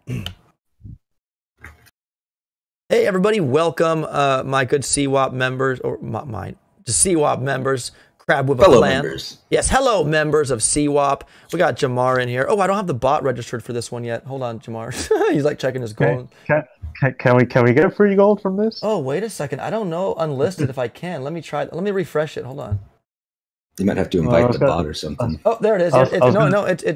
Hey everybody, welcome my good Cwap members, or just Cwap members, Crab with a Fellow Plan. members. Yes, hello members of Cwap. We got Jamar in here. Oh, I don't have the bot registered for this one yet. Hold on, Jamar. He's like checking his gold. Can we get free gold from this? Oh, wait a second. I don't know unlisted if I can. Let me try. Let me refresh it. Hold on. You might have to invite the bot or something. Oh, there it is.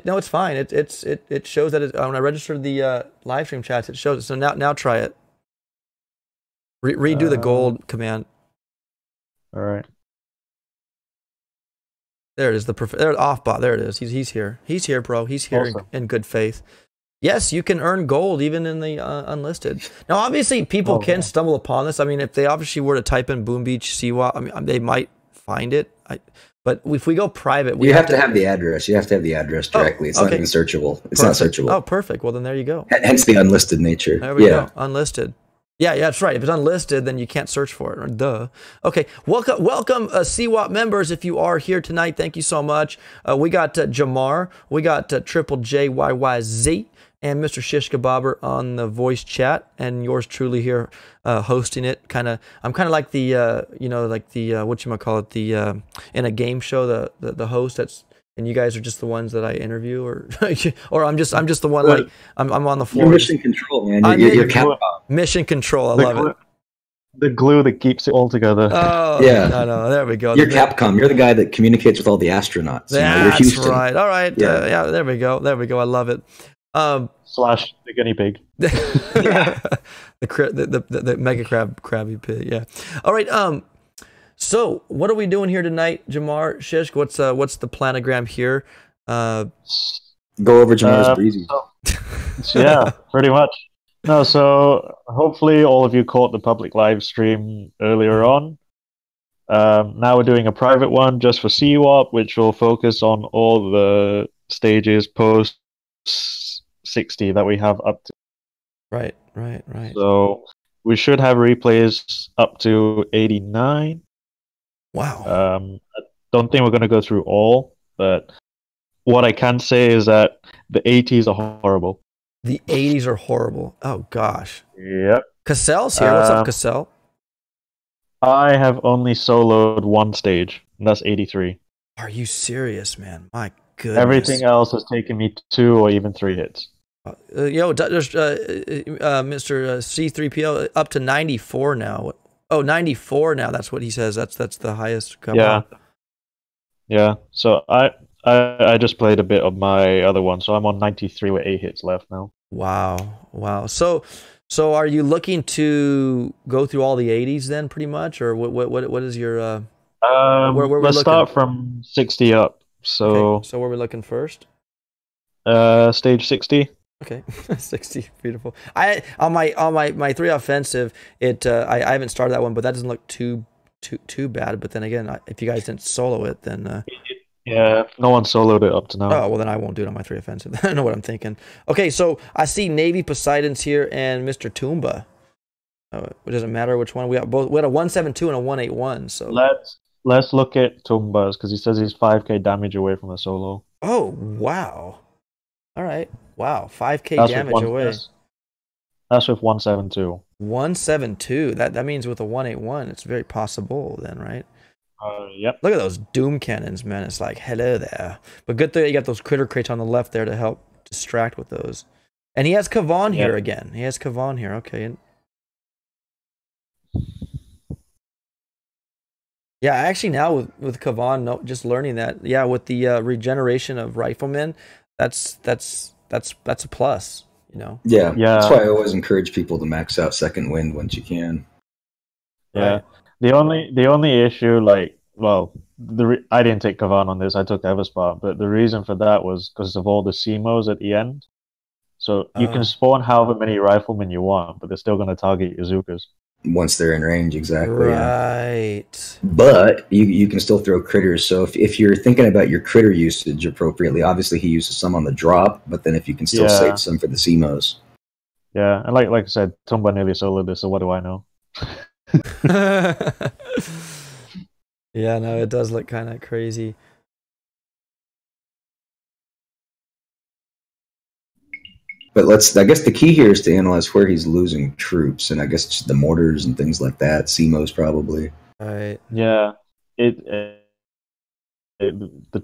No, it's fine. It shows that when I registered the live stream chats, it shows it. So now try it. Redo the gold command. All right. There it is. There, off bot. There it is. He's here. He's here, bro. He's here awesome. in good faith. Yes, you can earn gold even in the unlisted. Now, obviously, people can stumble upon this. I mean, if they obviously were to type in Boom Beach Cwap, I mean, they might find it. But if we go private, we have to have the address. You have to have the address directly. It's not even searchable. It's not searchable. Oh, perfect. Well, then there you go. Hence the unlisted nature. There we go. Unlisted. Yeah, that's right. If it's unlisted, then you can't search for it. Or duh. Okay, welcome, Cwap members. If you are here tonight, thank you so much. We got Jamar, we got Triple JYYZ, and Mr. Shish Kebaber on the voice chat, and yours truly here hosting it. I'm kind of like the whatchamacallit, in a game show, the host that's. And you guys are just the ones that I interview, or I'm just the one, like I'm on the floor. You're mission control, man. You're Capcom. Mission control. I love it. The glue that keeps it all together. Oh yeah. No. There we go. You're Capcom. You're the guy that communicates with all the astronauts. That's right. All right. Yeah. There we go. I love it. Slash the guinea pig. the mega crabby pig. Yeah. All right. So, what are we doing here tonight, Jamar, Shish? What's the planogram here? Go over Jamar's breezy. Yeah, pretty much. No, so hopefully all of you caught the public live stream earlier on. Now we're doing a private one just for Cwap, which will focus on all the stages post 60 that we have up to. Right. So we should have replays up to 89. Wow. I don't think we're going to go through all, but what I can say is that the 80s are horrible. The 80s are horrible. Oh, gosh. Yep. Cassel's here. What's up, Cassell? I have only soloed one stage, and that's 83. Are you serious, man? My goodness. Everything else has taken me 2 or even 3 hits. Mr. C3PO up to 94 now. Oh, 94 now. That's what he says. That's the highest. Yeah. So I just played a bit of my other one, so I'm on 93 with 8 hits left now. Wow. So are you looking to go through all the 80s then, pretty much, or what is your? Let's start from 60 up. So okay. So where are we looking first? Stage 60. Okay, 60, beautiful. On my 3 offensive, I haven't started that one, but that doesn't look too bad. But then again, if you guys didn't solo it, then yeah, no one soloed it up to now. Oh well, then I won't do it on my 3 offensive. I know what I'm thinking. Okay, so I see Navy Poseidon's here and Mr. Toomba. It doesn't matter which one we have. Both we had a 172 and a 181. So let's look at Toomba's because he says he's 5k damage away from the solo. Oh wow! All right. Wow, 5k damage away. That's with 172. 172. That means with a 181, it's very possible then, right? Yep. Look at those doom cannons, man. It's like, hello there. But good thing you got those critter crates on the left there to help distract with those. And he has Kavan here again. He has Kavan here. Okay. Yeah, actually now with Kavan, just learning that, yeah, with the regeneration of riflemen, that's a plus, you know. Yeah. That's why I always encourage people to max out second wind once you can. Yeah. Right. The only issue, I didn't take Kavan on this. I took Everspot, but the reason for that was because of all the CMOs at the end. So you can spawn however many riflemen you want, but they're still going to target your Zookas. Once they're in range, exactly. Right. Yeah. But you can still throw critters. So if you're thinking about your critter usage appropriately, obviously he uses some on the drop, but then if you can still save some for the CMOs. Yeah, and like I said, Tumba nearly soloed this, so what do I know? Yeah, no, it does look kind of crazy. But I guess the key here is to analyze where he's losing troops, and I guess just the mortars and things like that. CMOs probably. Right. Yeah. The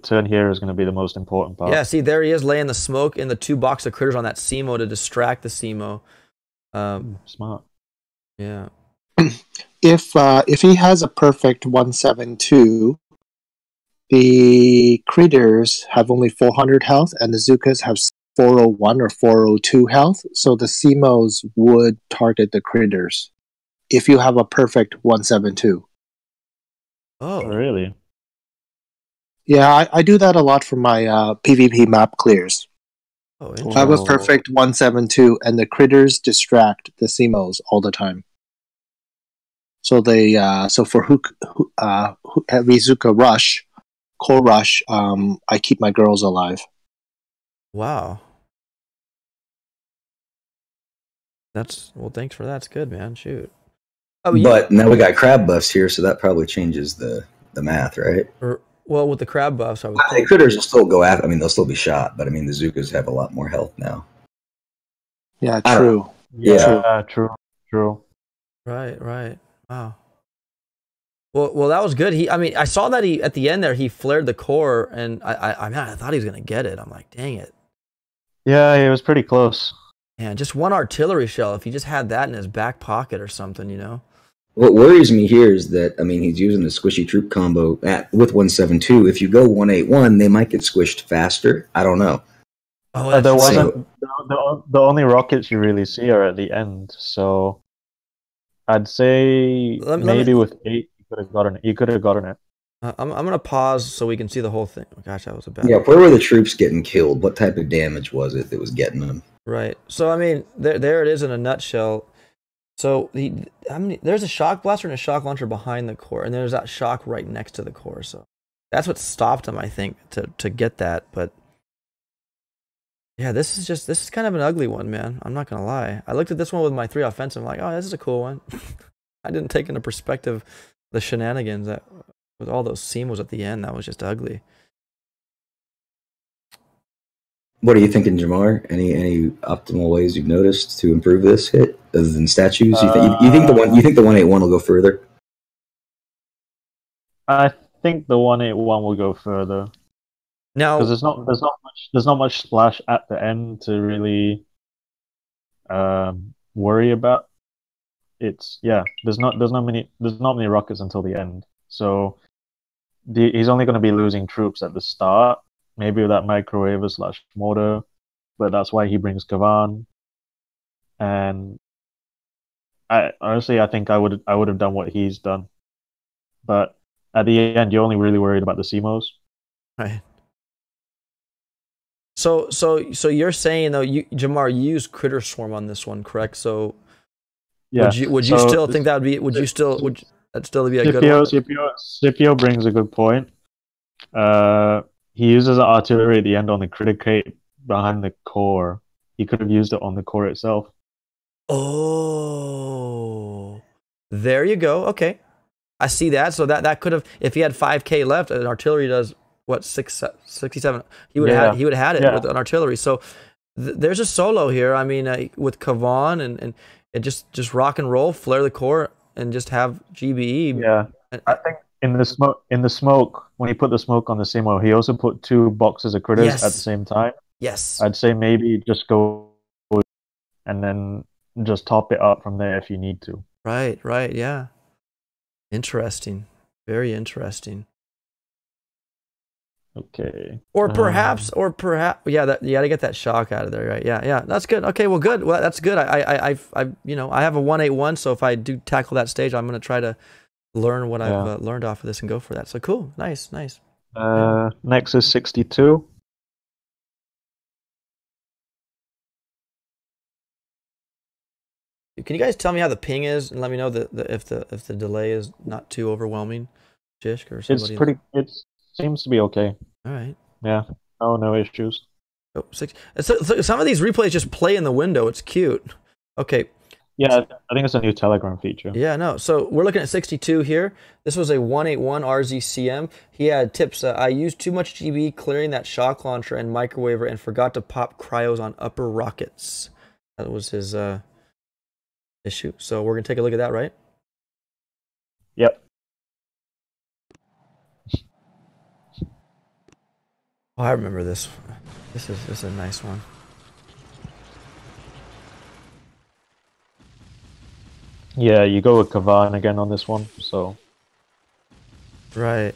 turn here is going to be the most important part. Yeah, see, there he is laying the smoke in the 2 box of critters on that CMO to distract the CMO. Smart. Yeah. If he has a perfect 172, the critters have only 400 health, and the Zukas have 401 or 402 health. So the CMOs would target the critters if you have a perfect 172. Oh, really? Yeah, I do that a lot for my PvP map clears. Oh, I have a interesting. perfect 172, and the critters distract the CMOs all the time. So they for Rizuka Rush, Core Rush, I keep my girls alive. Wow. Thanks for that. That's good, man. Shoot. Oh, But now we got crab buffs here, so that probably changes the math, right? Well, with the crab buffs, I would The think. critters will still go after. I mean, they'll still be shot, but I mean, the Zukas have a lot more health now. Yeah, true. Yeah, true. Right. Wow. Well, that was good. I saw that at the end there, he flared the core, and I thought he was gonna get it. I'm like, dang it. Yeah, it was pretty close. Man, just one artillery shell. If he just had that in his back pocket or something, you know. What worries me here is that, I mean, he's using the squishy troop combo with 172. If you go 181, they might get squished faster. I don't know. Oh, There wasn't the only rockets you really see are at the end, so I'd say maybe with 8 you could have gotten it. I'm gonna pause so we can see the whole thing. Oh, gosh, that was a bad. Yeah, where were the troops getting killed? What type of damage was it that was getting them? Right. So I mean, there it is in a nutshell. So there's a shock blaster and a shock launcher behind the core, and there's that shock right next to the core. So that's what stopped him, I think, to get that. But yeah, this is kind of an ugly one, man. I'm not gonna lie. I looked at this one with my 3 offensive. I'm like, oh, this is a cool one. I didn't take into perspective the shenanigans that with all those CMOs at the end. That was just ugly. What are you thinking, Jamar? Any optimal ways you've noticed to improve this hit other than statues? You think the 181 will go further? I think the 181 will go further. Now, because there's not much splash at the end to really worry about. There's not many rockets until the end, so he's only going to be losing troops at the start, maybe with that microwaver / mortar, but that's why he brings Kavan. And I think I would have done what he's done, but at the end you're only really worried about the CMOs. Right. So you're saying though, Jamar, you use Critter Swarm on this one, correct? So yeah, would you still think that would be? Would that still be a good one? Scipio brings a good point. He uses artillery at the end on the critter crate behind the core. He could have used it on the core itself. Oh, there you go. Okay, I see that. So that could have, if he had 5K left, an artillery does what 67. He would have had it with an artillery. So there's a solo here. I mean, with Kavan and just rock and roll, flare the core, and just have GBE. Yeah, I think in the smoke when he put the smoke on the CMO, he also put 2 boxes of critters at the same time. Yes, I'd say maybe just go and then just top it up from there if you need to. Right, yeah. Interesting, very interesting. Okay. Or perhaps, yeah, you got to get that shock out of there, right? Yeah, that's good. Okay, well, good. Well, that's good. I have a 181, so if I do tackle that stage, I'm gonna try to learn what I've learned off of this and go for that. So cool, nice. Next is 62. Can you guys tell me how the ping is and let me know if the delay is not too overwhelming, Jishk or somebody? It seems to be okay. All right. Yeah. No issues. Oh, 6. So some of these replays just play in the window. It's cute. Okay. Yeah, I think it's a new Telegram feature. Yeah, no. So we're looking at 62 here. This was a 181 RZCM. He had tips. I used too much GB clearing that shock launcher and microwaver and forgot to pop cryos on upper rockets. That was his issue. So we're going to take a look at that, right? Yep. Oh, I remember this. This is a nice one. Yeah, you go with Kavan again on this one, so... Right.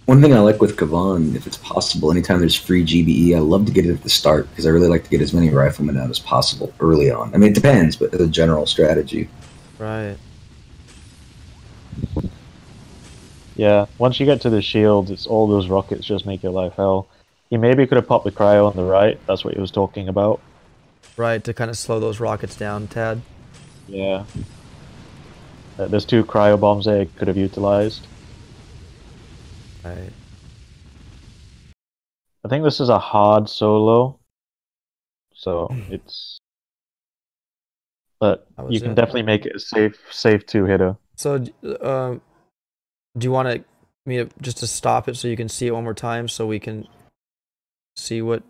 One thing I like with Kavan, if it's possible, anytime there's free GBE, I love to get it at the start because I really like to get as many riflemen out as possible early on. I mean, it depends, but the general strategy. Right. Yeah, once you get to the shield, it's all those rockets just make your life hell. He maybe could have popped the cryo on the right, that's what he was talking about. Right, to kind of slow those rockets down, Tad. Yeah. There's 2 cryo bombs there he could have utilized. Right. I think this is a hard solo, so it's... But you can definitely make it a safe 2-hitter. So, do you want me to just to stop it so you can see it one more time so we can see what?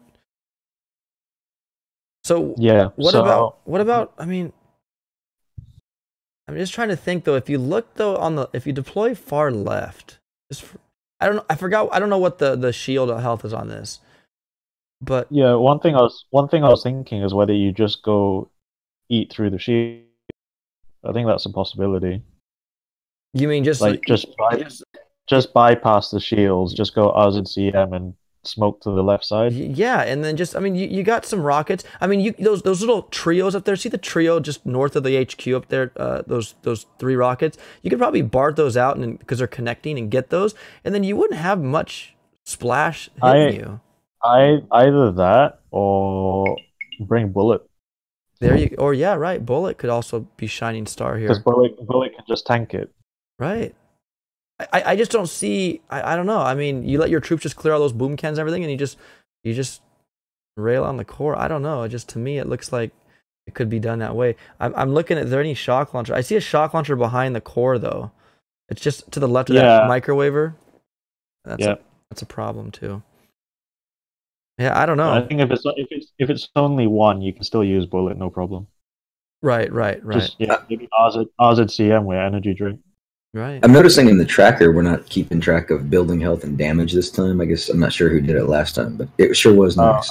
So yeah. What about? I mean, I'm just trying to think though. If you look though if you deploy far left, I don't know what the shield health is on this, but yeah. One thing I was thinking is whether you just go eat through the shield. I think that's a possibility. You mean just just bypass the shields, just go RZCM and smoke to the left side? Yeah, and then just, I mean, you got some rockets. I mean, those little trios up there. See the trio just north of the HQ up there? Those 3 rockets. You could probably BART those out and because they're connecting and get those, and then you wouldn't have much splash hitting you. Either that or bring Bullet. There you, or yeah, right. Bullet could also be shining star here. Because Bullet can just tank it. Right. I just don't see. I don't know. I mean, you let your troops just clear all those boom cans and everything, and you just rail on the core. I don't know. It just, to me, it looks like it could be done that way. I'm looking at, is there any shock launcher? I see a shock launcher behind the core though. It's just to the left of that microwaver. That's a problem too. Yeah, I don't know. I think if it's only one, you can still use Bullet, no problem. Right. Just, maybe RZCM with energy drink. Right. I'm noticing in the tracker we're not keeping track of building health and damage this time. I guess I'm not sure who did it last time, but it sure was nice.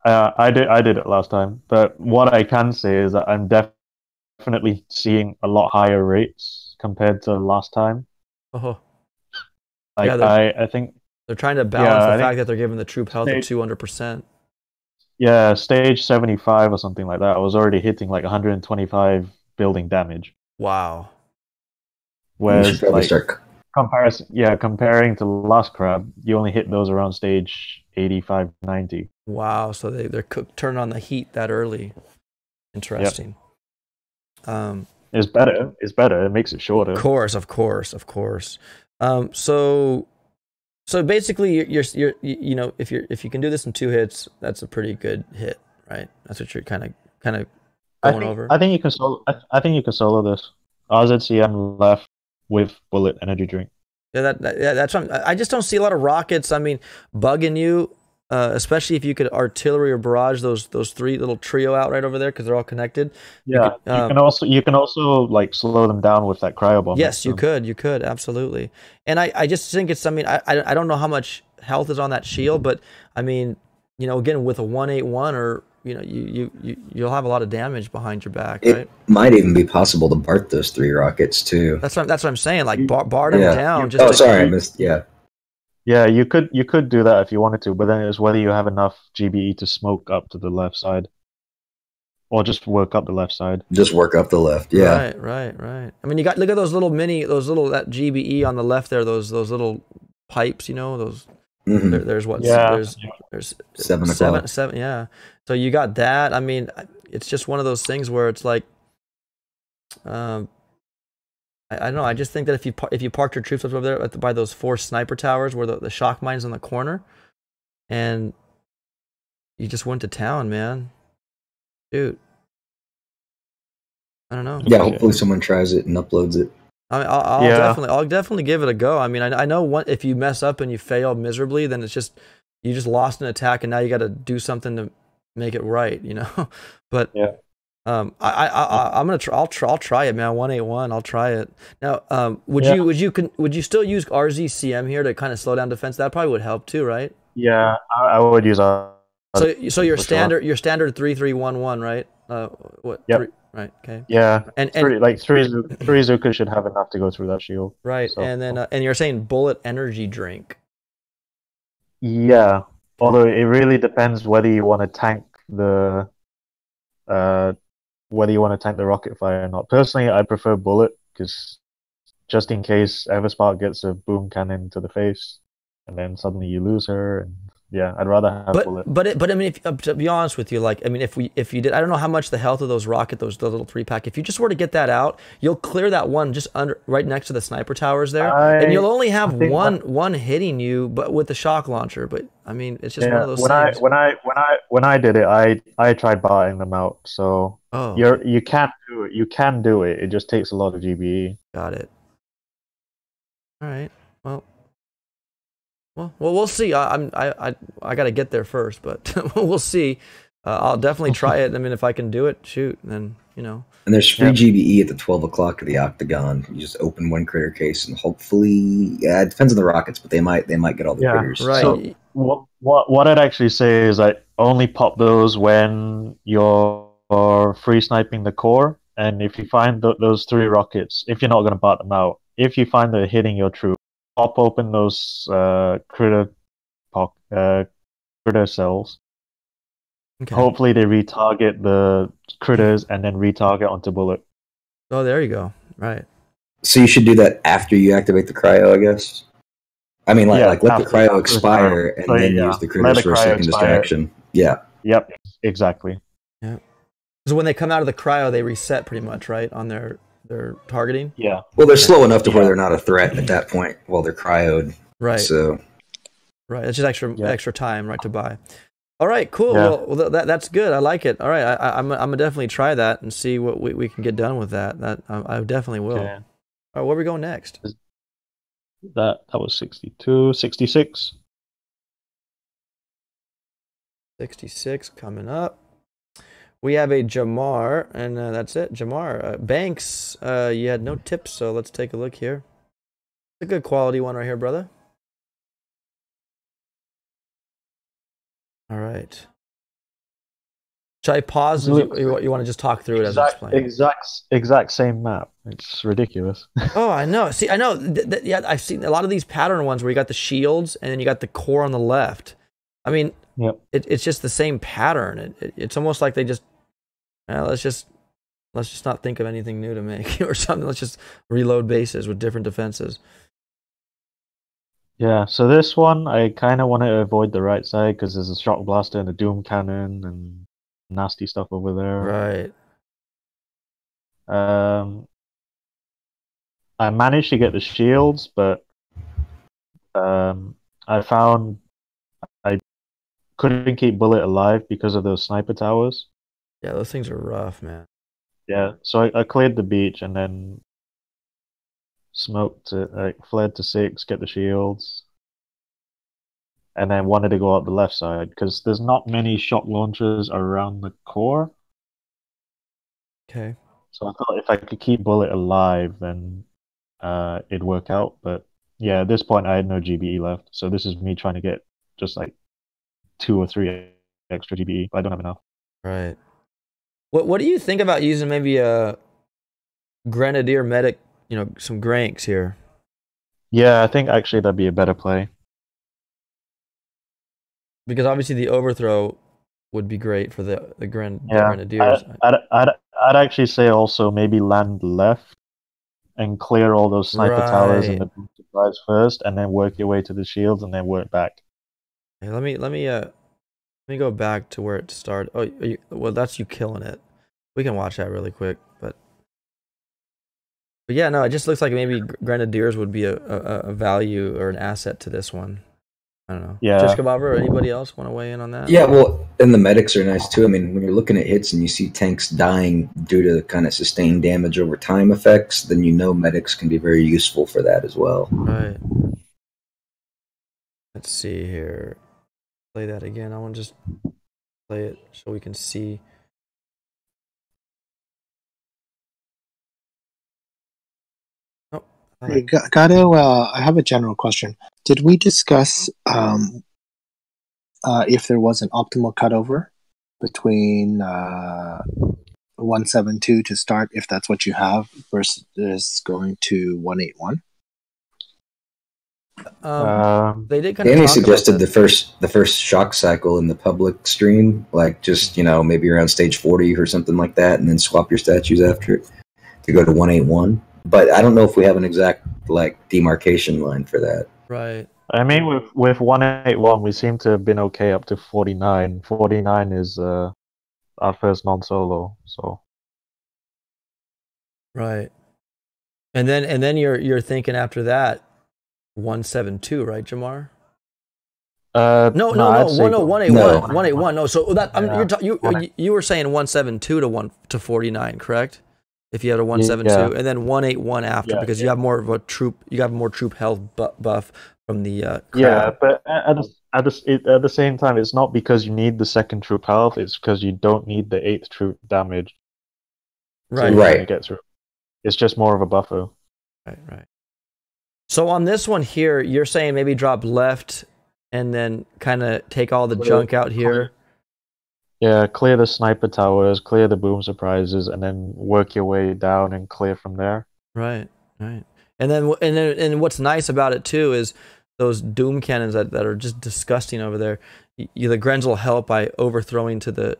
I did it last time, but what I can say is that I'm definitely seeing a lot higher rates compared to last time. Oh. Like, yeah, I think they're trying to balance the fact that they're giving the troop health at 200%. Yeah, stage 75 or something like that. I was already hitting like 125 building damage. Wow. Whereas, like, comparing to last crab, you only hit those around stage 85, 90. Wow, so they're turning on the heat that early. Interesting. Yep. It's better. It makes it shorter. Of course. So basically, you're you know, if you can do this in 2 hits, that's a pretty good hit, right? That's what you're kind of going over. I think you can solo this. RZCM left with Bullet energy drink. Yeah, that's what I just don't see a lot of rockets. I mean, bugging you, especially if you could artillery or barrage those 3 little trio out right over there because they're all connected. Yeah, you can also like slow them down with that cryo bomb. Yes, you could absolutely. And I just think it's. I mean, I don't know how much health is on that shield, but I mean, you know, again with a 181 or. You know, you'll have a lot of damage behind your back, right? It might even be possible to BART those 3 rockets too. That's what I'm saying. Like BART them down. I missed. Yeah. Yeah, you could do that if you wanted to, but then it's whether you have enough GBE to smoke up to the left side, or just work up the left side. Just work up the left. Yeah. Right. I mean, look at those little that GBE on the left there. Those little pipes. You know those. Mm-hmm. There's what? Yeah. There's 7 o'clock. 7. Yeah. So you got that. I mean, it's just one of those things where it's like, I don't know. I just think that if you parked your troops up over there by those 4 sniper towers where the shock mine's on the corner, and you just went to town, man. Dude, I don't know. Yeah, hopefully someone tries it and uploads it. I mean, I'll definitely give it a go. I mean, I know if you mess up and you fail miserably, then it's just you just lost an attack, and now you got to do something to make it right, you know. But yeah, I'm gonna I'll try it, man. 181, I'll try it. Now, would you still use RZCM here to kind of slow down defense? That probably would help too, right? Yeah, I would use So your standard 3311, right? What? Yep. 3, right. Okay. Yeah, and three Zuka should have enough to go through that shield. Right, so. And then and you're saying bullet energy drink. Yeah, although it really depends whether you want to tank the rocket fire or not. Personally, I prefer bullet because just in case Everspark gets a boom cannon to the face, and then suddenly you lose her. And yeah, I'd rather have bullet. But I mean, to be honest with you, like I mean, if you did, I don't know how much the health of those those little 3-pack. If you just were to get that out, you'll clear that one just right next to the sniper towers there, and you'll only have one hitting you, but with the shock launcher. But I mean, it's just one of those things. When I did it, I tried buying them out. So you can do it. You can do it. It just takes a lot of GBE. Got it. All right. Well, we'll see. I got to get there first, but we'll see. I'll definitely try it. I mean, if I can do it, shoot, then you know. And there's free GBE at the 12 o'clock of the Octagon. You just open one critter case, and hopefully, it depends on the rockets, but they might get all the critters. Right. So what I'd actually say is I only pop those when you're free sniping the core, and if you find those 3 rockets, if you're not going to bat them out, if you find they're hitting your troop, pop open those critter cells. Okay. Hopefully they retarget the critters and then retarget onto bullet. Oh, there you go. Right. So you should do that after you activate the cryo, I guess. I mean, let the cryo expire and then use the critters for a second distraction. Yeah. Yep. Exactly. Yeah. So when they come out of the cryo, they reset pretty much, right, on their targeting. Yeah. Well, they're slow enough to where they're not a threat at that point while they're cryoed. Right. So. Right. It's just extra time, right, to buy. All right. Cool. Yeah. Well, that's good. I like it. All right. I'm gonna definitely try that and see what we can get done with that. I definitely will. Okay. All right. Where are we going next? That was 62, 66. 66 coming up. We have a Jamar, and that's it. Jamar. Banks, you had no tips, so let's take a look here. A good quality one right here, brother. All right. Should I pause? You want to just talk through it as I explain? Exact same map. It's ridiculous. Oh, I know. See, I know. Yeah, I've seen a lot of these pattern ones where you got the shields and then you got the core on the left. I mean, yep. It's just the same pattern. It's almost like they just let's just not think of anything new to make or something. Let's just reload bases with different defenses. Yeah, so this one I kind of want to avoid the right side because there's a shock blaster and a doom cannon and nasty stuff over there. Right. I managed to get the shields, but I found I couldn't keep Bullet alive because of those sniper towers. Yeah, those things are rough, man. Yeah, so I cleared the beach and then smoked it, fled to 6, get the shields, and then wanted to go up the left side because there's not many shock launchers around the core. Okay. So I thought if I could keep Bullet alive, then it'd work out. But yeah, at this point I had no GBE left, so this is me trying to get just like 2 or 3 extra GBE, but I don't have enough. Right. What do you think about using maybe a Grenadier medic? You know, some Granks here. Yeah, I think actually that'd be a better play. Because obviously the overthrow would be great for the Grenadiers. I'd actually say also maybe land left and clear all those sniper towers and the supplies first, and then work your way to the shields and then work back. Hey, let me go back to where it started. Oh, well, that's you killing it. We can watch that really quick, but But yeah, no, it just looks like maybe Grenadiers would be a value or an asset to this one. I don't know. Yeah. Chishkabaver or anybody else want to weigh in on that? Yeah, well, and the medics are nice too. I mean, when you're looking at hits and you see tanks dying due to kind of sustained damage over time effects, then you know medics can be very useful for that as well. Right. Let's see here. Play that again. I want to just play it so we can see. Oh, I have a general question. Did we discuss if there was an optimal cutover between 172 to start, if that's what you have, versus going to 181? They did kind of Danny talk suggested about the first shock cycle in the public stream, like just maybe around stage 40 or something like that, and then swap your statues after it to go to 181. But I don't know if we have an exact demarcation line for that. Right. I mean, with 181, we seem to have been okay up to 49. 49 is our first non-solo, so. Right. And then you're thinking after that 172, right, Jamar? No, 181. No. 181. No, so that Yeah. you were saying 172 to 49, correct? If you had a 172 and then 181 after, because you have more of a troop, you have more troop health buff from the crowd. But at the same time, it's not because you need the second troop health; it's because you don't need the 8th troop damage. Right. Right. Get through. It's just more of a buffer. Right. So on this one here, you're saying maybe drop left and then kind of take all the junk out here. Yeah, clear the sniper towers, clear the boom surprises, and then work your way down and clear from there. Right. And then what's nice about it too is those doom cannons that are just disgusting over there. The Grens will help by overthrowing to the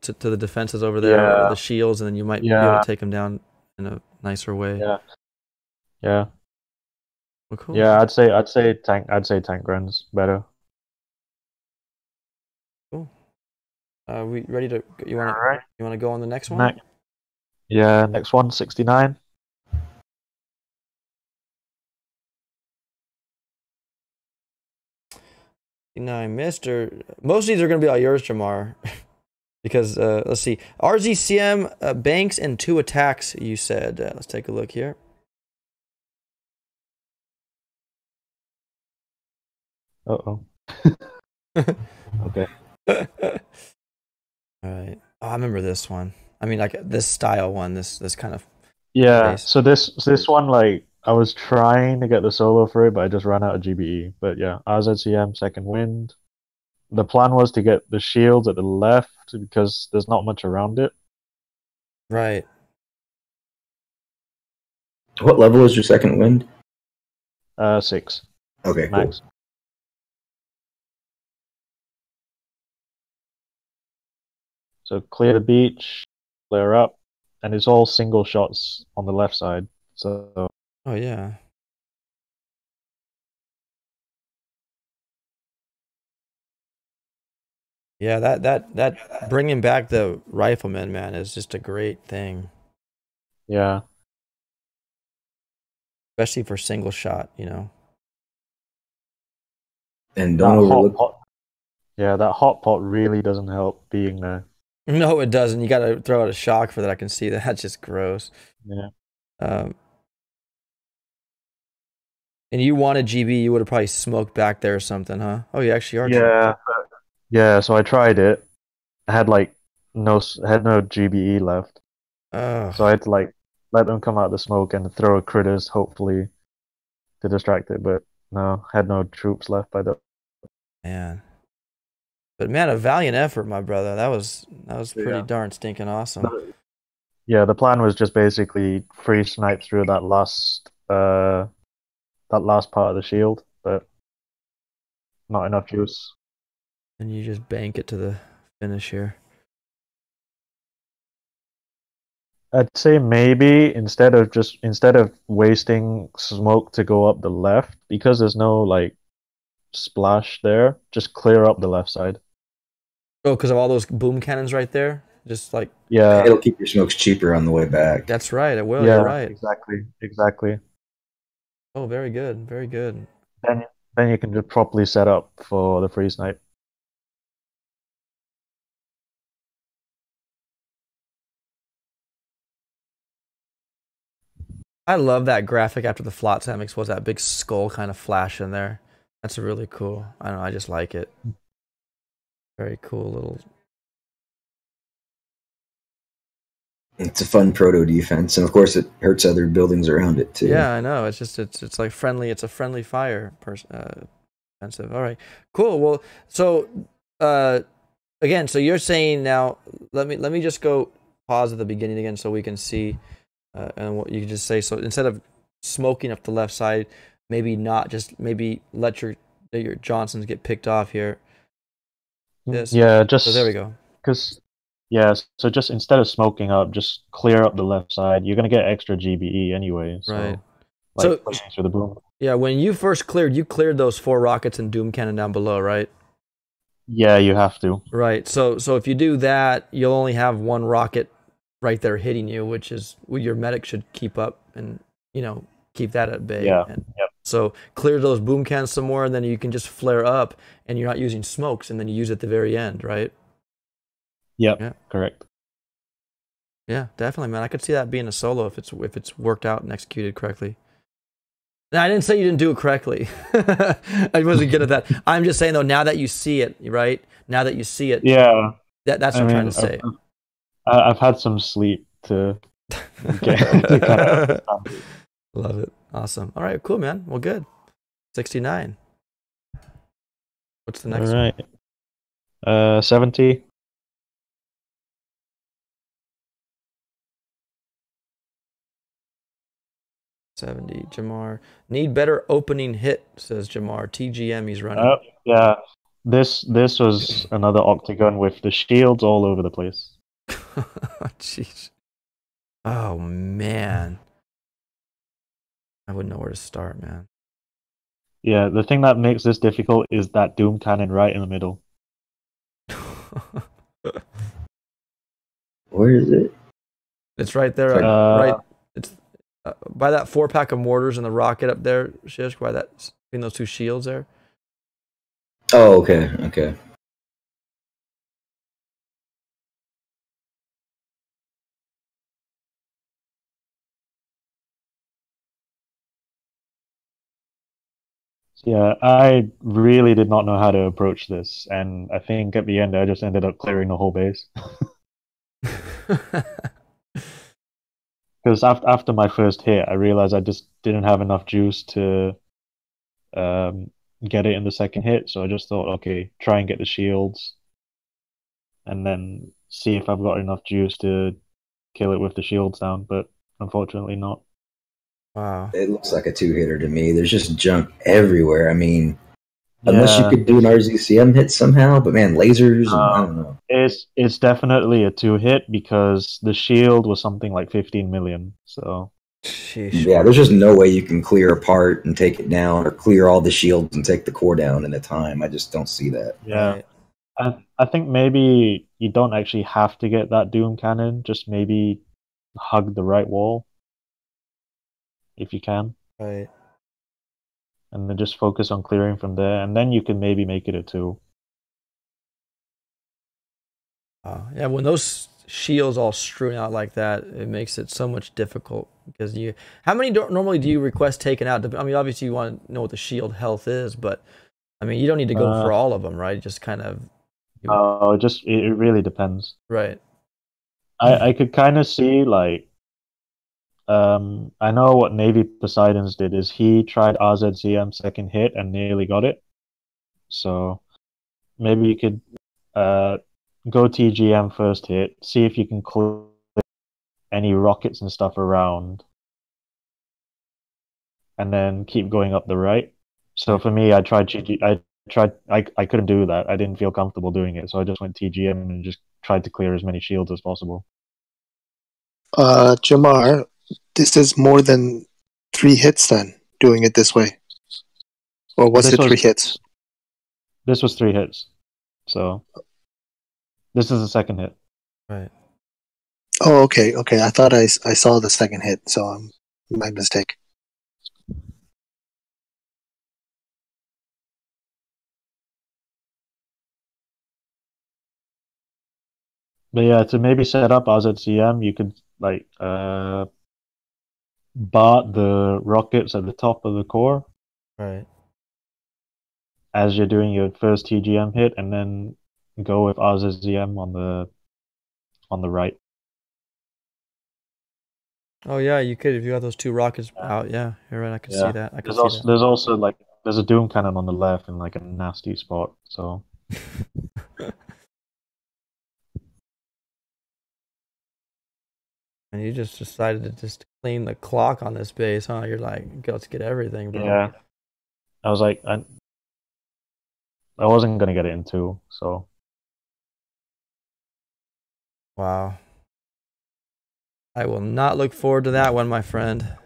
to the defenses over there, or the shields, and then you might be able to take them down in a nicer way. Yeah. Well, cool. Yeah, I'd say tank Grens better. Cool. We ready to? You want to go on the next one? Next one, 69. Mr. Most of these are going to be all yours, Jamar. Because let's see, RZCM banks and 2 attacks. You said. Let's take a look here. Uh-oh. Okay. All right. Oh, I remember this one. I mean, like this style one. This kind of. Base. So this one, like, I was trying to get the solo for it, but I just ran out of GBE. But yeah, RZCM, second wind. The plan was to get the shields at the left because there's not much around it. Right. What level is your second wind? 6. Okay, max. Cool. So clear the beach, clear up, and it's all single shots on the left side. So. Oh yeah. Yeah, that bringing back the riflemen, man, is just a great thing. Yeah. Especially for single shot, And don't overlook. That hot pot really doesn't help being there. No, it doesn't. You got to throw out a shock for that. I can see that. That's just gross. Yeah. And you wanted GB, you would have probably smoked back there or something, huh? Oh, you actually are. Yeah. Yeah, so I tried it. I had no GBE left. So I had to let them come out of the smoke and throw a critters, hopefully, to distract it. But no, had no troops left by the. Man. But man, a valiant effort, my brother. That was pretty darn stinking awesome. Yeah, the plan was just basically free snipe through that last part of the shield, but not enough juice. And you just bank it to the finish here. I'd say maybe instead of wasting smoke to go up the left, because there's no splash there, just clear up the left side. Oh, because of all those boom cannons right there? Just like Yeah, It'll keep your smokes cheaper on the way back. that's right. It will. yeah, You're right. exactly. Oh, very good. Very good. Then then you can just properly set up for the freeze night. I love that graphic after the Flotsam explodes. That big skull kind of flash in there. That's really cool. I don't know. I just like it. Very cool little. It's a fun proto defense, and of course, it hurts other buildings around it too. Yeah, I know. It's just it's like friendly. It's a friendly fire defensive. All right, cool. Well, so again, so you're saying now. Let me just go pause at the beginning again so we can see, and what you can just say. So instead of smoking up the left side, maybe not just maybe let your Johnsons get picked off here. This. Yeah, just So there we go. because so just instead of smoking up, just clear up the left side. You're gonna get extra GBE anyway. So, Right. like So- pushing through the boom. Yeah, when you first cleared, you cleared those 4 rockets and Doom Cannon down below, right? Yeah, you have to. Right. So if you do that, you'll only have 1 rocket right there hitting you, which is your medic should keep up and keep that at bay. Yeah. And Yep. so clear those boom cans some more, and then you can just flare up, and you're not using smokes, and then you use it at the very end, right? Yep. Yeah. Correct. Yeah, definitely, man. I could see that being a solo if it's worked out and executed correctly. Now, I didn't say you didn't do it correctly. I wasn't good at that. I'm just saying though, now that you see it, right? Now that you see it, Yeah. that's what I'm trying to say. I've had some sleep to get to kind of Love it. Awesome. All right, cool, man. Well, good. 69. What's the next All right. 70. 70. Jamar. Need better opening hit, says Jamar. TGM he's running. Yeah. This was another octagon with the shields all over the place. Jeez. Oh, man. I wouldn't know where to start, man. Yeah, the thing that makes this difficult is that Doom Cannon right in the middle. Where is it? It's right there. Right. It's by that 4-pack of mortars and the rocket up there, Shishk, by that, between those 2 shields there. Oh, okay. Yeah, I really did not know how to approach this, and I think at the end I just ended up clearing the whole base. Because after my first hit, I realized I just didn't have enough juice to get it in the second hit, so I just thought, okay, try and get the shields, and then see if I've got enough juice to kill it with the shields down, but unfortunately not. Wow. It looks like a 2-hitter to me. There's just junk everywhere. I mean, unless you could do an RZCM hit somehow, but man, lasers, and I don't know. It's definitely a 2-hit because the shield was something like 15 million, so... Sheesh. Yeah, there's just no way you can clear a part and take it down, or clear all the shields and take the core down in a time. I just don't see that. Yeah. I think maybe you don't actually have to get that Doom Cannon, just maybe hug the right wall if you can, Right. and then just focus on clearing from there, and then you can maybe make it a 2. Yeah, when those shields all strewn out like that, it makes it so much difficult because how many normally do you request taken out? I mean, obviously you want to know what the shield health is, but I mean, you don't need to go for all of them, right? Just kind of. It really depends. Right. I could kind of see like, I know what Navy Poseidons did is he tried RZCM second hit and nearly got it. So maybe you could go TGM first hit, see if you can clear any rockets and stuff around, and then keep going up the right. So for me, I couldn't do that. I didn't feel comfortable doing it, so I just went TGM and just tried to clear as many shields as possible. Jamar, this is more than 3 hits then, doing it this way. Or was it 3 hits? This was 3 hits. So this is the second hit. Right. Oh, okay, okay. I thought I saw the second hit, so my mistake. But yeah, to maybe set up RZCM, you could like BART the rockets at the top of the core Right. as you're doing your first TGM hit, and then go with RZCM on the right. Oh yeah, you could if you got those two rockets out. Yeah, you're right. I could see Yeah. that. I could There's see also like there's a doom cannon on the left in like a nasty spot. So that. And you just decided to just clean the clock on this base, huh? You're like, let's get everything, bro. yeah, I was like, I wasn't gonna get it in two. So Wow. I will not look forward to that one, my friend.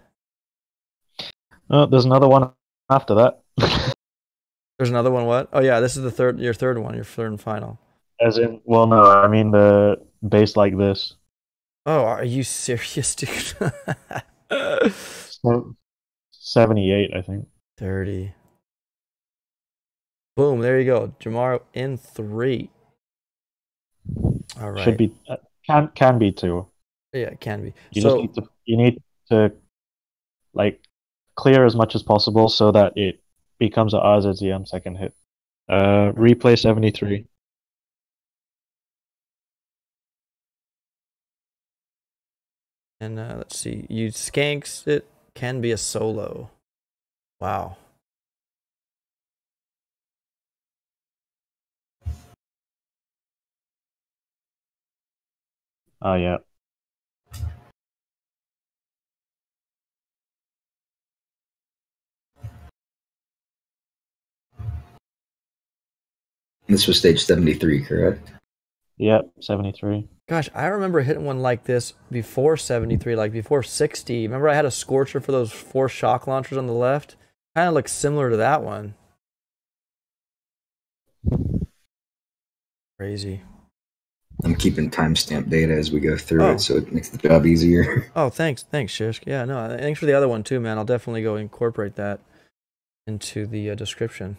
oh, there's another one after that. There's another one. What? Oh yeah, this is your third one, your third and final. As in, well, no, I mean the base like this. Oh, are you serious, dude? So, 78, I think. 30. Boom, there you go. Jamar in 3. All right. Should be can be two. Yeah, it can be. You So just need to like clear as much as possible so that it becomes a RZZM second hit. Replay 73. and let's see. You skanks it can be a solo. Wow. Oh yeah. This was stage 73, correct? Yep, 73. Gosh, I remember hitting one like this before 73, like before 60. Remember I had a scorcher for those 4 shock launchers on the left? Kind of looks similar to that one. Crazy. I'm keeping timestamp data as we go through Oh. it, so it makes the job easier. Oh, thanks, Shishk. Yeah, no, thanks for the other one too, man. I'll definitely go incorporate that into the description.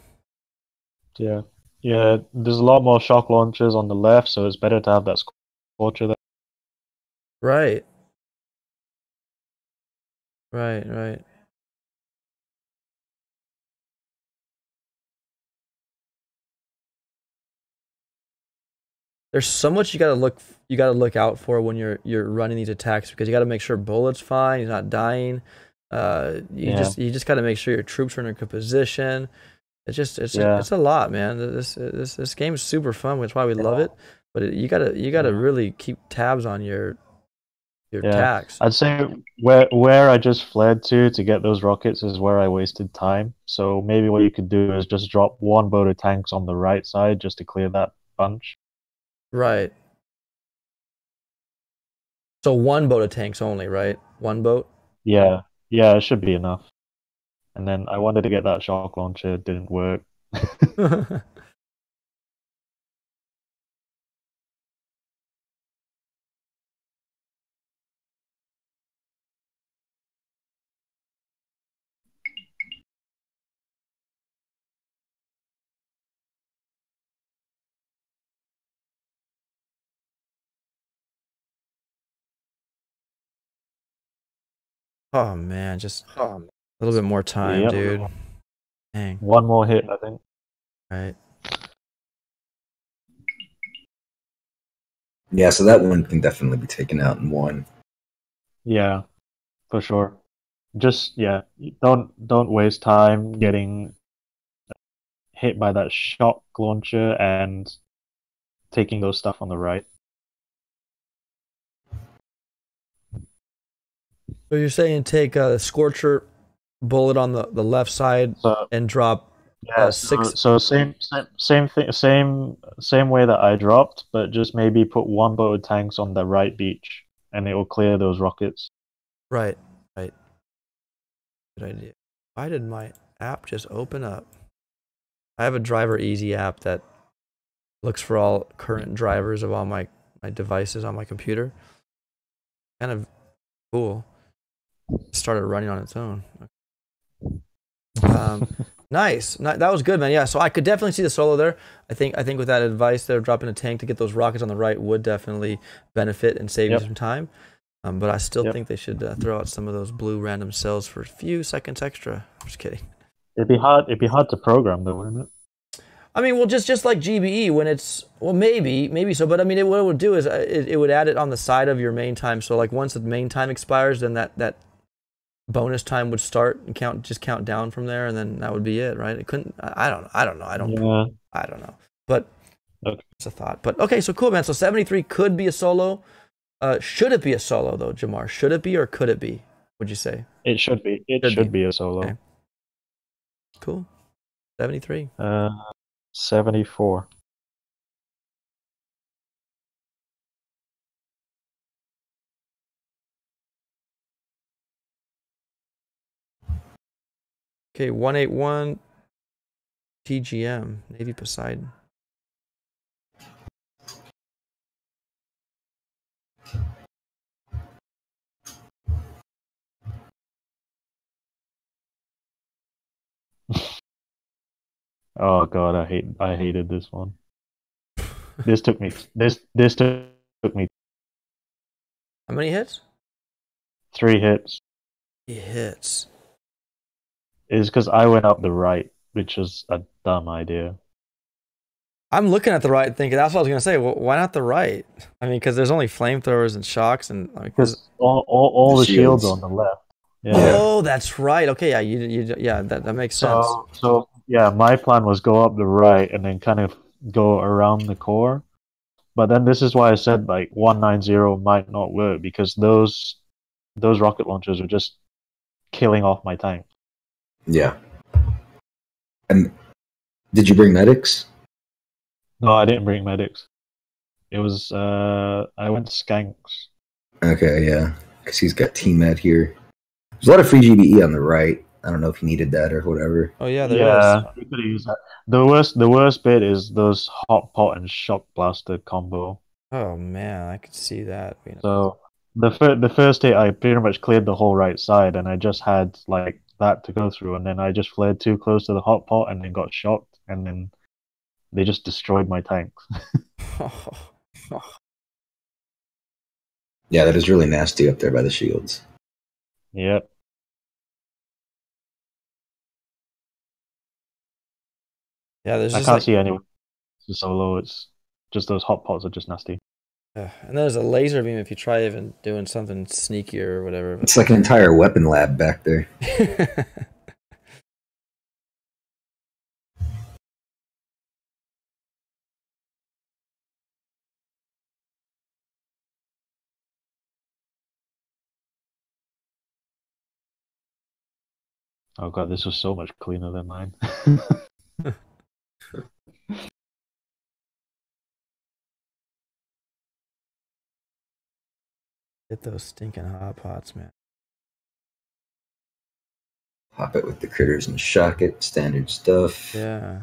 Yeah. Yeah, there's a lot more shock launchers on the left, so it's better to have that scorcher there. Right. Right. There's so much you gotta look out for when you're running these attacks, because you gotta make sure bullet's fine, he's not dying. You just gotta make sure your troops are in a good position. It's a lot, man. This game is super fun, which is why we love it. But you gotta really keep tabs on your attacks. I'd say where I just fled to get those rockets is where I wasted time. So maybe what you could do is just drop one boat of tanks on the right side just to clear that bunch. Right. So one boat of tanks only, right? One boat? Yeah, it should be enough. And then I wanted to get that shock launcher, it didn't work. Oh man, just a little bit more time, Yep. dude. Dang. One more hit, I think. Right. Yeah, so that one can definitely be taken out in one. Yeah, for sure. Just don't waste time getting hit by that shock launcher and taking those stuff on the right. So you're saying take a scorcher bullet on the left side and drop Yeah, 6. so same thing, same way that I dropped, but just maybe put one boat of tanks on the right beach, and it will clear those rockets. Right. Good idea. Why did my app just open up? I have a driver easy app that looks for all current drivers of all my my devices on my computer. Kind of cool. Started running on its own. Nice. That was good, man. Yeah, so I could definitely see the solo there. I think with that advice there, dropping a tank to get those rockets on the right would definitely benefit and save you some time. But I still think they should throw out some of those blue random cells for a few seconds extra. I'm just kidding. It'd be hard to program though, wouldn't it? I mean, well, just like GBE when it's maybe so, but I mean, what it would do is it would add it on the side of your main time. So like once the main time expires, then that bonus time would start and count down from there, and then that would be it, right? It couldn't. I don't know. But it's a thought. But okay, so cool, man. So 73 could be a solo. Should it be a solo though, Jamar? Should it be or could it be? Would you say it should be? It should be a solo. Okay. Cool. 73. 74. Okay, 181 TGM, Navy Poseidon. Oh god, I hated this one. This took me. How many hits? 3 hits. 3 hits. Is because I went up the right, which is a dumb idea. I'm looking at the right thinking, that's what I was going to say. Well, why not the right? I mean, because there's only flamethrowers and shocks and... Because all the shields on the left. Yeah. Oh, that's right. Okay, yeah, that makes sense. So, yeah, my plan was go up the right and then kind of go around the core. But then this is why I said, like, 190 might not work, because those rocket launchers are just killing off my tank. Yeah. And did you bring medics? No, I didn't bring medics. It was I went skanks. Okay, yeah, because he's got T-Med here. There's a lot of free GBE on the right. I don't know if he needed that or whatever. Oh yeah, there is. You could use that. The worst bit is those hot pot and shock blaster combo. Oh man, I could see that. So the first hit, I pretty much cleared the whole right side, and I just had like that to go through, and then I just flared too close to the hot pot, and then got shocked, and then they just destroyed my tanks. Yeah, that is really nasty up there by the shields. Yep. Yeah, I can't see anyone. It's solo. It's just those hot pots are just nasty. And there's a laser beam if you try even doing something sneakier or whatever. It's like an entire weapon lab back there. Oh god, this was so much cleaner than mine. Get those stinking hot pots, man. Pop it with the critters and shock it. Standard stuff. Yeah.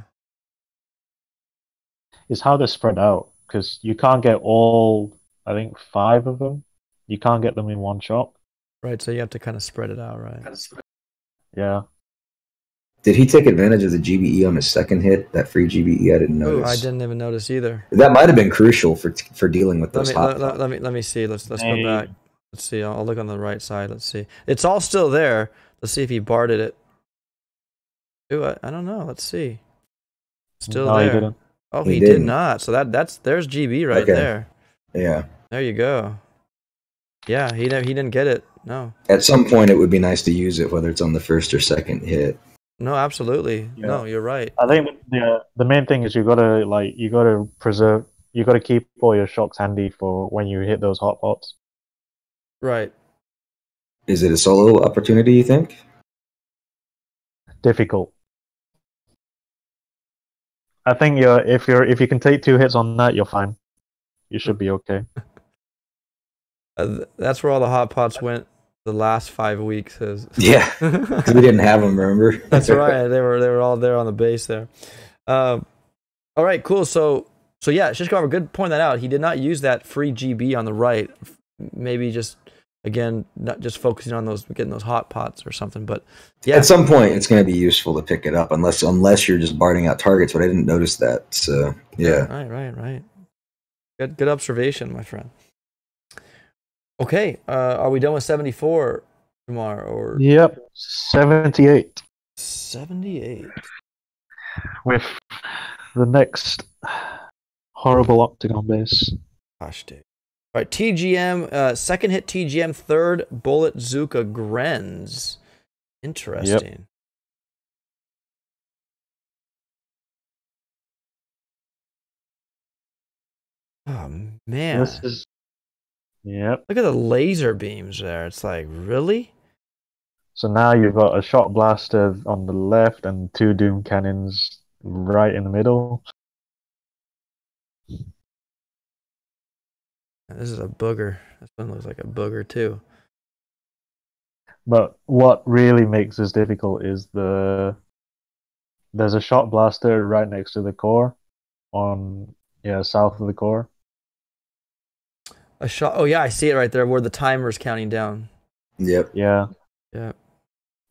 It's how they're spread out, because you can't get all, I think, 5 of them. You can't get them in one shot. Right, so you have to kind of spread it out, right? Yeah. Did he take advantage of the GBE on his second hit? That free GBE, I didn't notice. Oh, I didn't even notice either. That might have been crucial for dealing with those hot pots. Let me see. Let's go back. Let's see. I'll look on the right side. Let's see. It's all still there. Let's see if he barded it. Ooh, I don't know. Let's see. Still no, there. He didn't. Oh, he did not. So there's GB right there. Yeah. There you go. Yeah, he didn't get it. No. At some point, it would be nice to use it, whether it's on the first or second hit. No, absolutely. Yeah. No, you're right. I think the main thing is you gotta keep all your shocks handy for when you hit those hot pots. Right. Is it a solo opportunity, you think? Difficult. I think if you can take 2 hits on that, you're fine. You should be okay. That's where all the hot pots went the last 5 weeks. Yeah, because we didn't have them. Remember? That's right. They were all there on the base there. All right, cool. So So yeah, Shishkar, good point that out. He did not use that free GB on the right. Maybe just again, not just focusing on those getting those hot pots or something. But yeah, At some point, it's going to be useful to pick it up, unless you're just barting out targets. But I didn't notice that. So yeah. Right. Good observation, my friend. Okay, are we done with 74 tomorrow or? Yep, 78. 78. With the next horrible octagon base. Gosh, dude. All right, TGM, second hit TGM, third bullet Zuka Grenz. Interesting. Yep. Oh, man. This is... Yep. Look at the laser beams there. It's like, really? So now you've got a shot blaster on the left and 2 doom cannons right in the middle. This is a booger. This one looks like a booger too. But what really makes this difficult is there's a shot blaster right next to the core south of the core. A shot. Oh yeah, I see it right there where the timer's counting down. Yep. Yeah.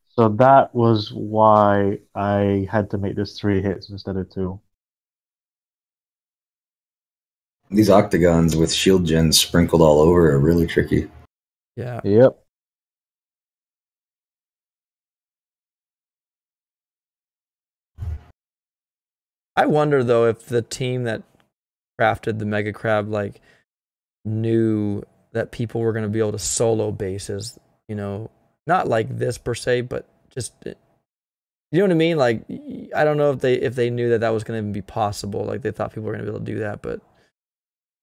So that was why I had to make this 3 hits instead of 2. These octagons with shield gens sprinkled all over are really tricky. Yeah. Yep. I wonder though if the team that crafted the Mega Crab like knew that people were going to be able to solo bases, you know, not like this per se, but just, you know what I mean? Like, I don't know if they knew that was going to be possible. Like they thought people were going to be able to do that, but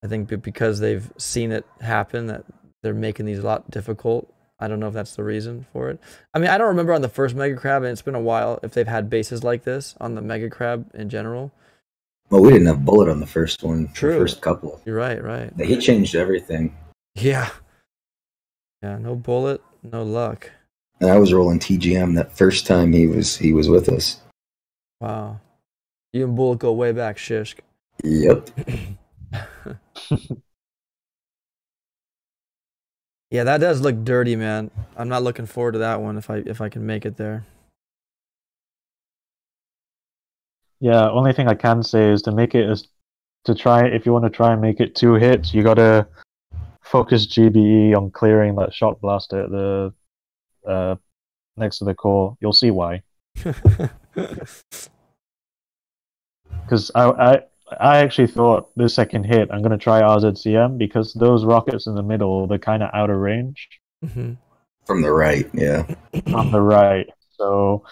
I think because they've seen it happen that they're making these a lot difficult. I don't know if that's the reason for it. I mean, I don't remember on the first Mega Crab, and it's been a while, if they've had bases like this on the Mega Crab in general. Well, we didn't have bullet on the first one. True. The first couple. You're right. He changed everything. Yeah, no bullet, no luck. And I was rolling TGM that first time he was with us. Wow. You and Bullet go way back, Shishk. Yep. Yeah, that does look dirty, man. I'm not looking forward to that one if I can make it there. Yeah, only thing I can say is to make it if you want to try and make it 2 hits, you gotta focus GBE on clearing that shot blaster at the next to the core. You'll see why. Because I actually thought the second hit I'm gonna try RZCM because those rockets in the middle, they're kind of out of range. Mm-hmm. From the right, yeah. On the right. So,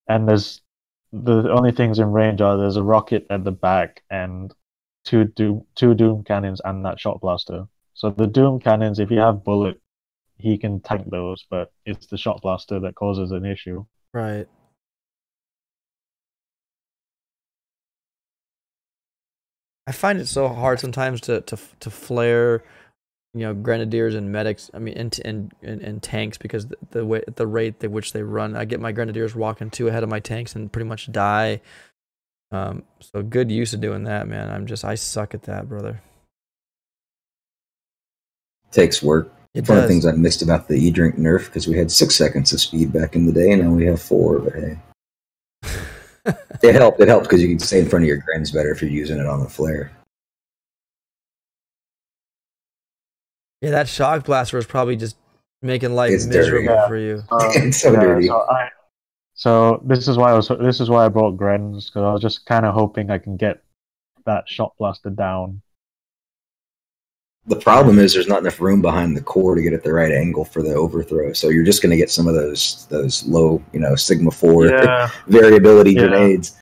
and there's the only things in range are there's a rocket at the back and two doom cannons and that shot blaster. So the doom cannons, if you have bullet, he can tank those, but it's the shot blaster that causes an issue. Right. I find it so hard sometimes to flare, you know, grenadiers and medics. I mean, and tanks because the rate at which they run, I get my grenadiers walking 2 ahead of my tanks and pretty much die. So good use of doing that, man. I suck at that, brother. Takes work. It One of does. the things I missed about the E-Drink nerf because we had 6 seconds of speed back in the day, and now we have 4. But hey, it helped. It helped because you can stay in front of your grens better if you're using it on the flare. Yeah, that shock blaster was probably just making life It's miserable dirty. for you. It's so dirty. So this is why I brought Grens, because I was just kind of hoping I can get that shot blaster down. The problem is there's not enough room behind the core to get at the right angle for the overthrow. So you're just going to get some of those low, Sigma 4 variability grenades.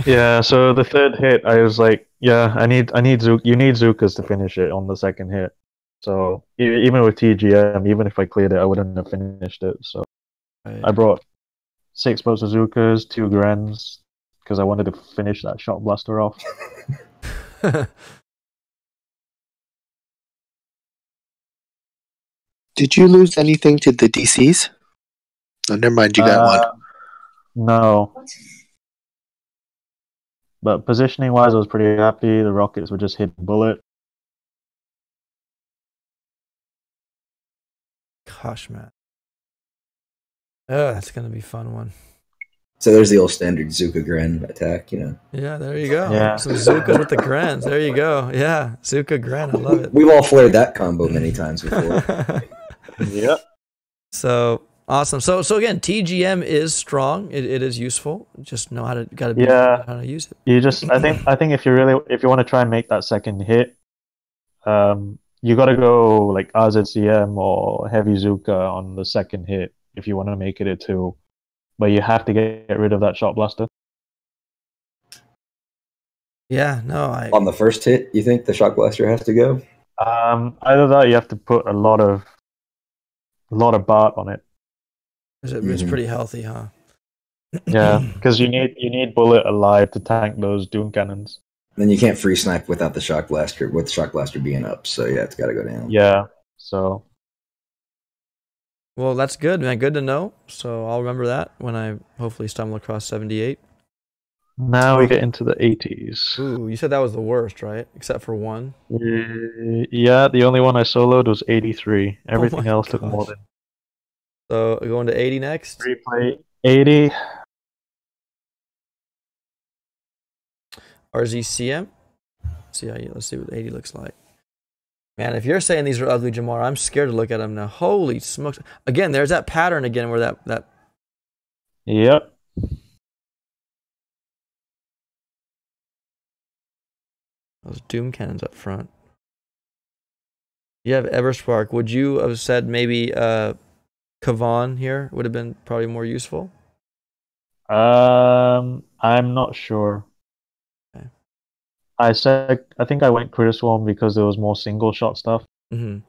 Yeah. So the third hit, I was like, you need Zukas to finish it on the second hit. So even with TGM, even if I cleared it, I wouldn't have finished it. So I brought 6 boats of Zukas, 2 Grens, because I wanted to finish that shot blaster off. Did you lose anything to the DCs? Oh, never mind, you got one. No. But positioning wise, I was pretty happy. The rockets were just hitting bullet. Gosh, man. Oh, that's gonna be a fun one. So there's the old standard Zuka Gren attack, Yeah, there you go. Yeah. Some Zukas with the Grens. There you go. Yeah, Zuka Gren. I love it. We've all flared that combo many times before. Yep. So awesome. So again, TGM is strong. It is useful. Just know how to how to use it. You just I think if you want to try and make that second hit, you got to go like RZCM or Heavy Zuka on the second hit if you want to make it a 2. But you have to get rid of that Shot Blaster. Yeah, no, On the first hit, you think the Shock Blaster has to go? Either that, you have to put a lot of BART on it. It's pretty healthy, huh? Yeah, because you need Bullet alive to tank those Doom Cannons. Then you can't free snipe without the Shock Blaster, with the Shock Blaster being up. So yeah, it's got to go down. Yeah, so. Well, that's good, man. Good to know. So I'll remember that when I hopefully stumble across 78. Now we get into the 80s. Ooh, you said that was the worst, right? Except for one. Yeah, the only one I soloed was 83. Everything else took more than. So going to 80 next. Replay 80. RZCM. Let's see what 80 looks like. Man, if you're saying these are ugly, Jamar, I'm scared to look at them now. Holy smokes! Again, there's that pattern again where that. Yep. Those Doom Cannons up front. You have Everspark. Would you have said maybe Kavan here would have been probably more useful? I'm not sure. Okay. I think I went Critter Swarm because there was more single shot stuff. Mm-hmm.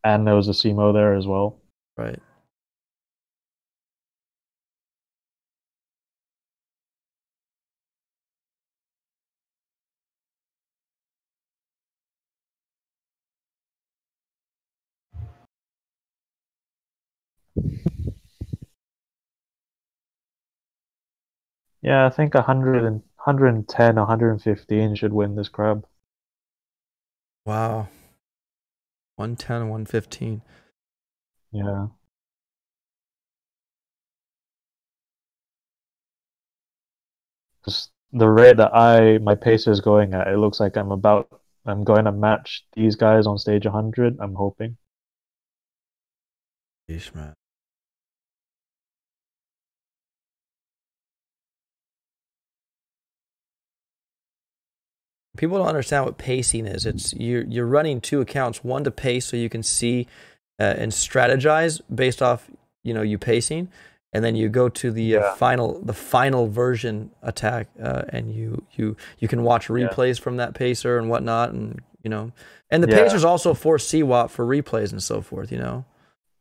And there was a CMO there as well. Right. Yeah, I think 110, 115 should win this crab. Wow. 110, 115. Yeah. Just the rate that my pace is going at, it looks like I'm going to match these guys on stage 100, I'm hoping. Yeesh, man. People don't understand what pacing is. It's you're running 2 accounts, one to pace so you can see and strategize based off you pacing, and then you go to the final version attack, and you can watch replays from that pacer and whatnot, and and the pacers also force Cwap for replays and so forth.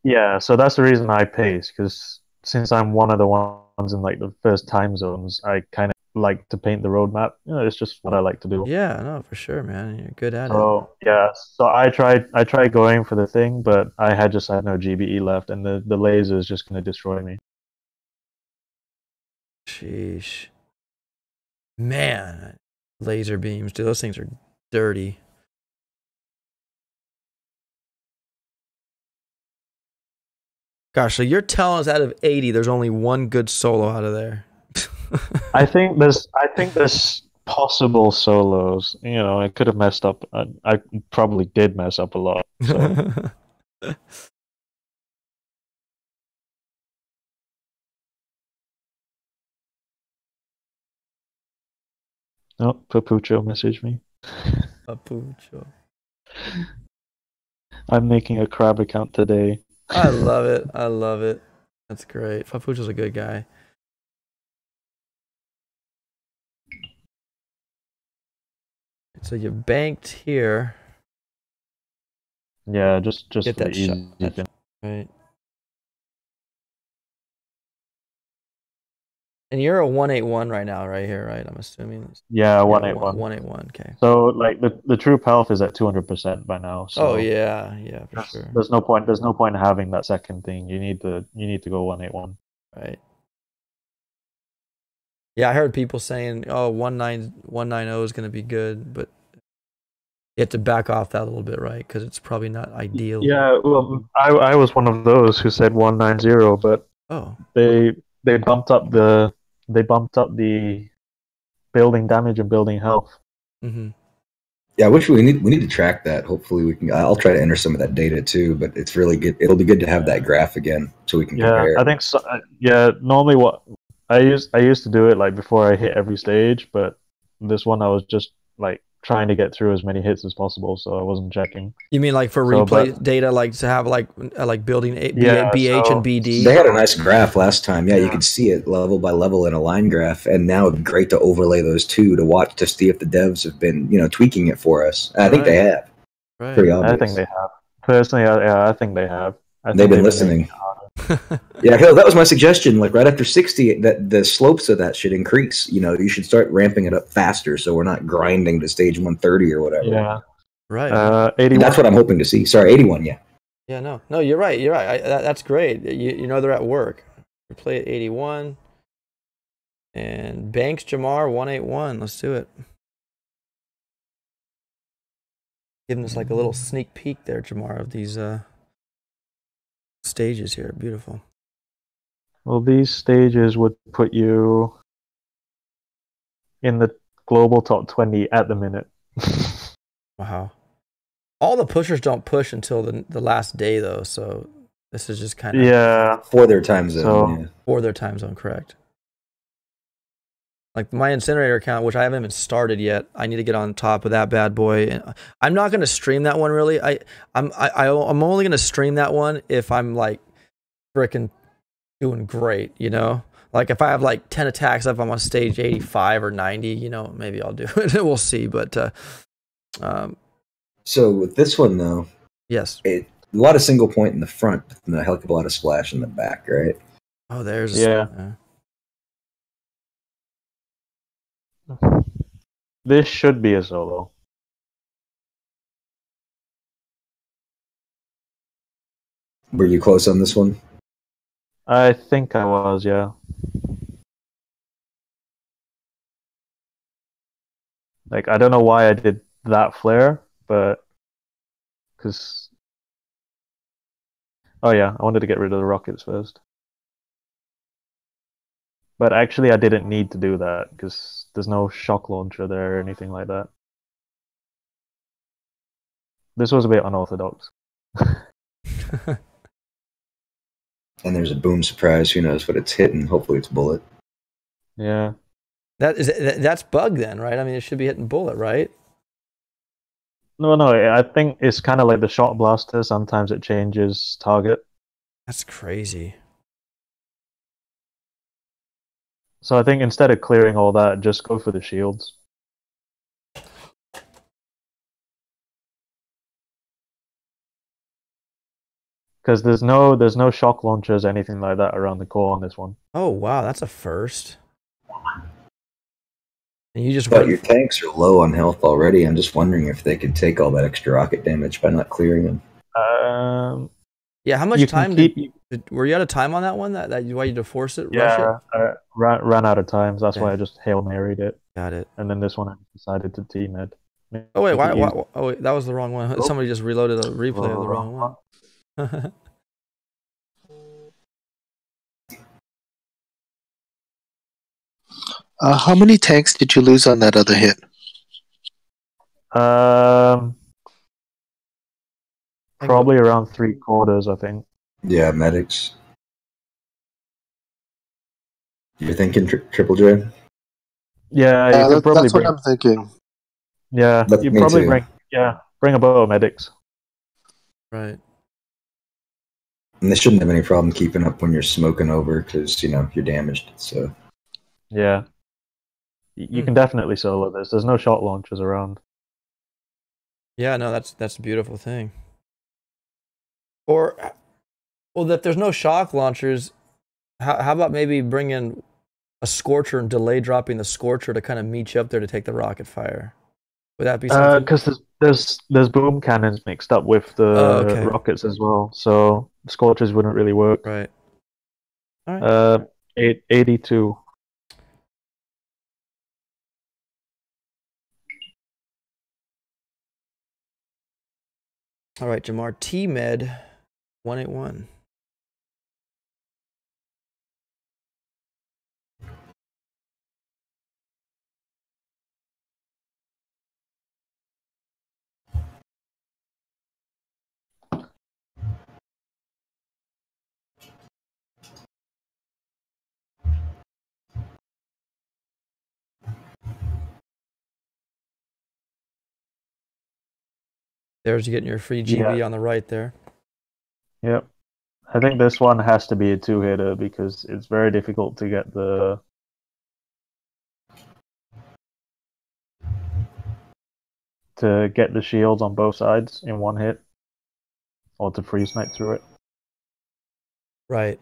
Yeah, so that's the reason I pace, because since I'm one of the ones in like the first time zones, I kind of like to paint the roadmap. It's just what I like to do. Yeah, no, for sure, man. You're good at it. So yeah, so I tried going for the thing, but I just had no GBE left, and the laser is just gonna destroy me. Sheesh, man, laser beams, dude. Those things are dirty. Gosh, so you're telling us out of 80, there's only one good solo out of there. I think there's possible solos. I could have messed up. I probably did mess up a lot. So. Oh, Papucho messaged me. Papucho. I'm making a crab account today. I love it. I love it. That's great. Papucho's a good guy. So you banked here. Yeah, just Get for that the shot. easy. Right. And you're a 181 right now, right here, right? I'm assuming. Yeah, 181. 181. Okay. So like the troop health is at 200% by now. So oh yeah, for sure. There's no point in having that second thing. You need to go 181. Right. Yeah, I heard people saying, "Oh, 190 is going to be good," but you have to back off that a little bit, right? Because it's probably not ideal. Yeah, well, I was one of those who said 190, but Oh, they bumped up the building damage and building health. mm-hmm. Yeah, I wish we need to track that. Hopefully, we can. I'll try to enter some of that data too. But it's really good. It'll be good to have that graph again so we can Yeah, compare. I think so. Yeah, normally what I used to do it like before I hit every stage, but this one I was just like trying to get through as many hits as possible, so I wasn't checking. You mean like for So, replay data, like to have like building Yeah, BH and so- BD? They had a nice graph last time. Yeah, you Yeah. could see it level by level in a line graph, and now it'd be great to overlay those two to watch to see if the devs have been, tweaking it for us. And I think they have. Right. Pretty obvious. I think they have. Personally, I think they have. I They've think been listening. Yeah, that was my suggestion. Like right after 60, that the slopes of that should increase. You should start ramping it up faster, so we're not grinding to stage 130 or whatever. Yeah. Right. 81. That's what I'm hoping to see. Sorry, 81. Yeah. Yeah, no, you're right. You're right. That's great. You know they're at work. We play at 81. And Banks Jamar 181. Let's do it. Giving us like a little sneak peek there, Jamar, of these stages here. Beautiful. Well, these stages would put you in the global top 20 at the minute. Wow. All the pushers don't push until the last day, though, so this is just kind of Yeah. For their time zone. So- yeah. for their time zone, correct. Like my incinerator account, which I haven't even started yet, I need to get on top of that bad boy. And I'm not going to stream that one really. I'm only going to stream that one if I'm like freaking doing great, Like if I have like 10 attacks, if I'm on stage 85 or 90, maybe I'll do it. We'll see, but So with this one though, yes. a lot of single point in the front, and a hell of a lot of splash in the back, right? Oh, there's Yeah. This should be a solo. Were you close on this one? I think I was, yeah. Like, I don't know why I did that flare, but... Because... Oh yeah, I wanted to get rid of the rockets first. But actually I didn't need to do that, because there's no shock launcher there or anything like that. This was a bit unorthodox. And there's a boom surprise. Who knows what it's hitting? Hopefully it's bullet. Yeah. That's bug then, right? I mean, it should be hitting bullet, right? No, I think it's kind of like the shot blaster. Sometimes it changes target. That's crazy. So I think instead of clearing all that, just go for the shields. Because there's no shock launchers, anything like that around the core on this one. Oh wow, that's a first. And you just But went your tanks are low on health already. I'm just wondering if they could take all that extra rocket damage by not clearing them. Yeah, how much You time can keep. were you out of time on that one? That why you had to force it? Rush Yeah, it? ran out of times. That's why Okay. I just Hail Married it. Got it. And then this one I decided to T-med. Oh wait, Make it easy. oh wait, that was the wrong one. Oh. Somebody just reloaded a replay of the wrong one. How many tanks did you lose on that other hit? Probably around 3/4, I think. Yeah, medics. You're thinking Triple J? Yeah, you could probably that's what bring. I'm thinking. Yeah, But you me probably too. bring a boat of medics. Right. And they shouldn't have any problem keeping up when you're smoking over because, you're damaged. So Yeah, you can definitely solo this. There's no shot launchers around. Yeah, no, that's a beautiful thing. Or, well, if there's no shock launchers, how about maybe bring in a Scorcher and delay dropping the Scorcher to kind of meet you up there to take the rocket fire? Would that be something? Because there's boom cannons mixed up with the okay. rockets as well, so scorchers wouldn't really work. Right. All right. 82. All right, Jamar. T-Med 181. There's you getting your free GB on the right there. Yep. I think this one has to be a two-hitter because it's very difficult to get the shields on both sides in one hit, or to freeze snipe through it. Right.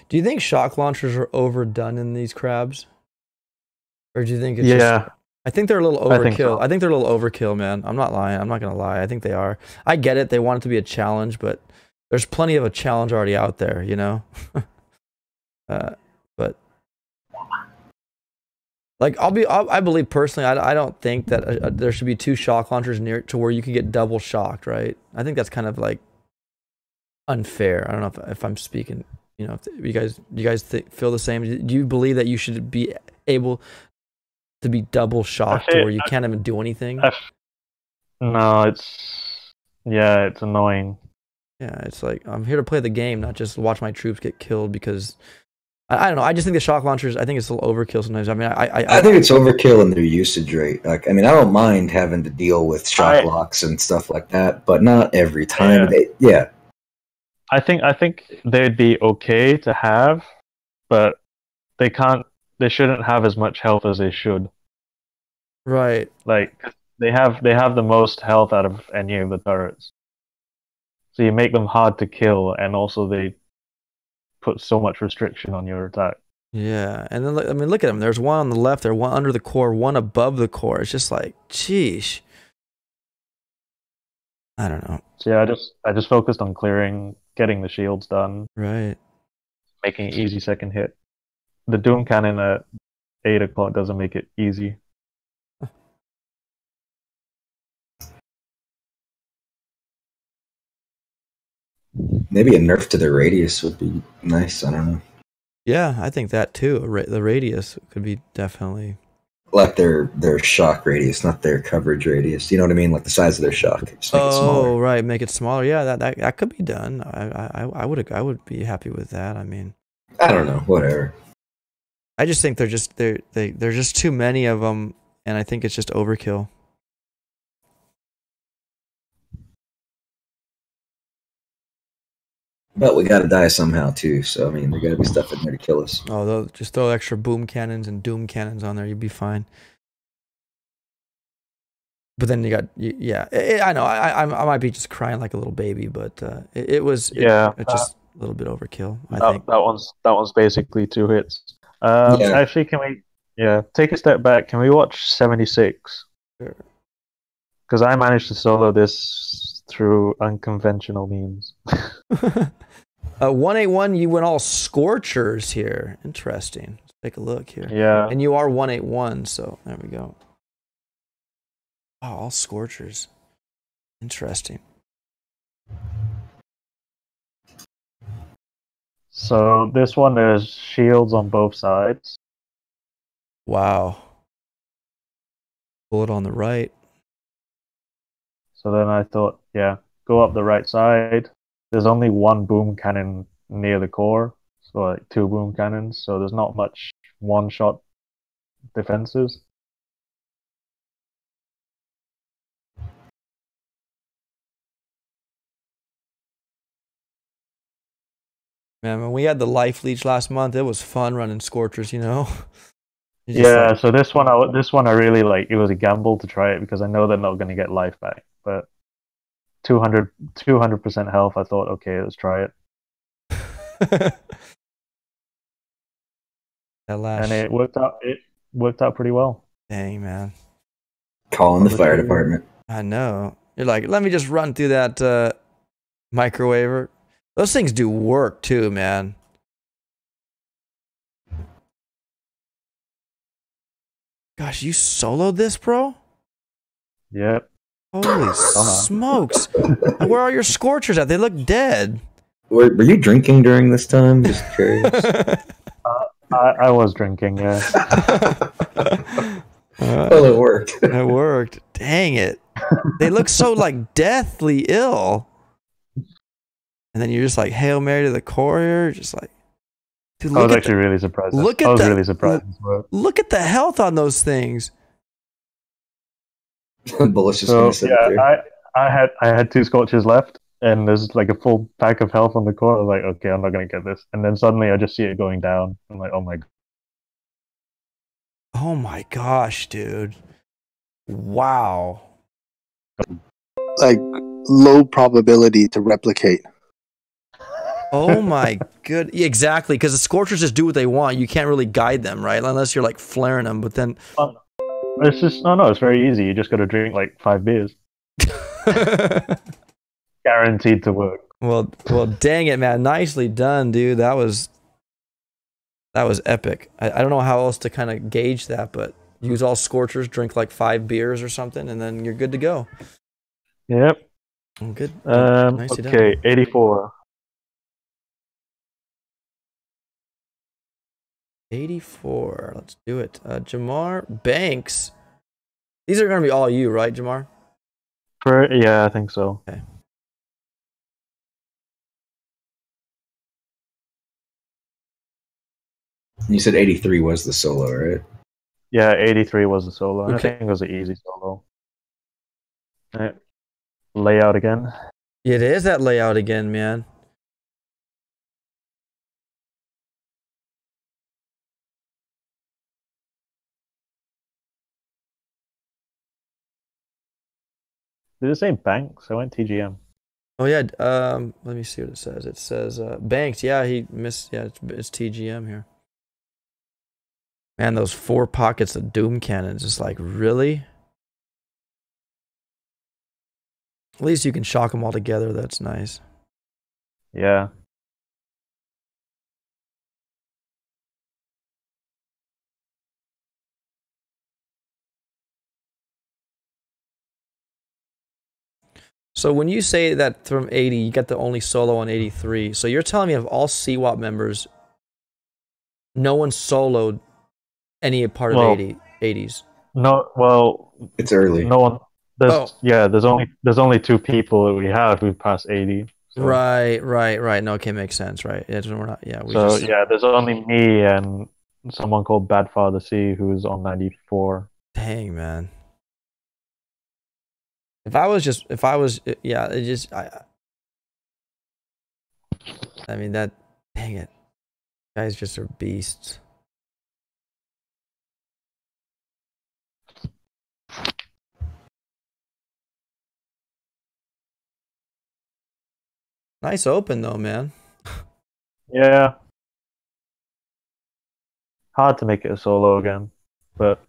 Do you think shock launchers are overdone in these crabs? Or do you think it's just... I think they're a little overkill. I think they're a little overkill, man. I'm not lying. I'm not going to lie. I think they are. I get it. They want it to be a challenge, but there's plenty of a challenge already out there, you know? But like, I believe personally, I don't think that there should be two shock launchers near to where you can get double shocked, right? I think that's kind of like unfair. I don't know if I'm speaking, you know, if you guys feel the same? Do you believe that you should be able to be double shocked where you can't even do anything? No, it's annoying. Yeah, it's like, I'm here to play the game, not just watch my troops get killed because I don't know. I just think the shock launchers, I think it's a little overkill sometimes. I mean, I think it's overkill in their usage rate. Like, I mean, I don't mind having to deal with shock locks and stuff like that, but not every time. I think they'd be okay to have, but they shouldn't have as much health as they should. Right. Like, they have the most health out of any of the turrets. So you make them hard to kill, and also they put so much restriction on your attack. Yeah, and then I mean, look at them. There's one on the left there, one under the core, one above the core. It's just like, sheesh. I don't know. So yeah, I just focused on getting the shields done. Right. Making an easy second hit. The Doom Cannon at 8 o'clock doesn't make it easy. Maybe a nerf to the radius would be nice. I don't know. Yeah, I think that too. The radius could be definitely like their shock radius, not their coverage radius. You know what I mean? Like the size of their shock. Just make it smaller. Right, make it smaller. Yeah, that could be done. I would be happy with that. I mean, I don't know. Whatever. I just think there's just too many of them, and I think it's just overkill. But we gotta die somehow too, so I mean, there gotta be stuff in there to kill us. Oh, just throw extra boom cannons and doom cannons on there, you'd be fine. But then you got, I know, I might be just crying like a little baby, but it's just a little bit overkill. I think that one's basically 2 hits. Actually, can we take a step back? Can we watch 76? Sure. Because I managed to solo this through unconventional means. 181, you went all Scorchers here. Interesting. Let's take a look here. Yeah. And you are 181, so there we go. Oh, all Scorchers. Interesting. So this one, there's shields on both sides. Wow. Bullet on the right. So then I thought, go up the right side. There's only one boom cannon near the core, so like 2 boom cannons, so there's not much one-shot defenses. Man, when we had the life leech last month, it was fun running Scorchers, you know? Yeah, so this one I really like. It was a gamble to try it because I know they're not going to get life back, but 200% health, I thought, okay, let's try it. And it worked out pretty well. Dang, man. Calling the fire department. I know. You're like, let me just run through that microwaver. Those things do work too, man. Gosh, you soloed this, bro? Yep. Holy smokes. Where are your scorchers at? They look dead. Were you drinking during this time? Just curious. I was drinking, yeah. Well, it worked. It worked. Dang it. They look so like deathly ill. And then you're just like, Hail Mary to the core here. Just like, dude, I was actually really surprised. Look at I was really surprised. Look at the health on those things. Bullish is gonna sit there. I had 2 scorches left, and there's like a full pack of health on the core. I was like, okay, I'm not gonna get this. And then suddenly I just see it going down. I'm like, oh my god. Oh my gosh, dude. Wow. Like low probability to replicate. Oh my good. Yeah, exactly, because the scorchers just do what they want. You can't really guide them, right? Unless you're like flaring them, but then It's just no, it's very easy. You just got to drink like 5 beers. Guaranteed to work. Well, dang it, man. Nicely done, dude. That was epic. I don't know how else to kind of gauge that, but use all scorchers, drink like 5 beers or something, and then you're good to go. Yep. Oh, good. Nicely done. Okay, 84. 84. Let's do it. Jamar Banks. These are going to be all you, right, Jamar? Yeah, I think so. Okay. You said 83 was the solo, right? Yeah, 83 was the solo. Okay. I think it was an easy solo. Right. Layout again. It is that layout again, man. Did it say Banks? I went TGM. Oh yeah. Let me see what it says. It says Banks. Yeah, he missed. Yeah, it's TGM here. Man, those 4 pockets of Doom cannons. Just like, really? At least you can shock them all together. That's nice. Yeah. So when you say that from 80, you got the only solo on 83. So you're telling me of all Cwap members, no one soloed any part of 80s? No, well, It's early. no one. There's only 2 people that we have who passed 80. So. Right. No, okay, makes sense, right? We're not. Yeah. There's only me and someone called Bad Father C who's on 94. Dang, man. I mean that. Dang it, guys just are beasts. Nice open though, man. Yeah. Hard to make it a solo again, but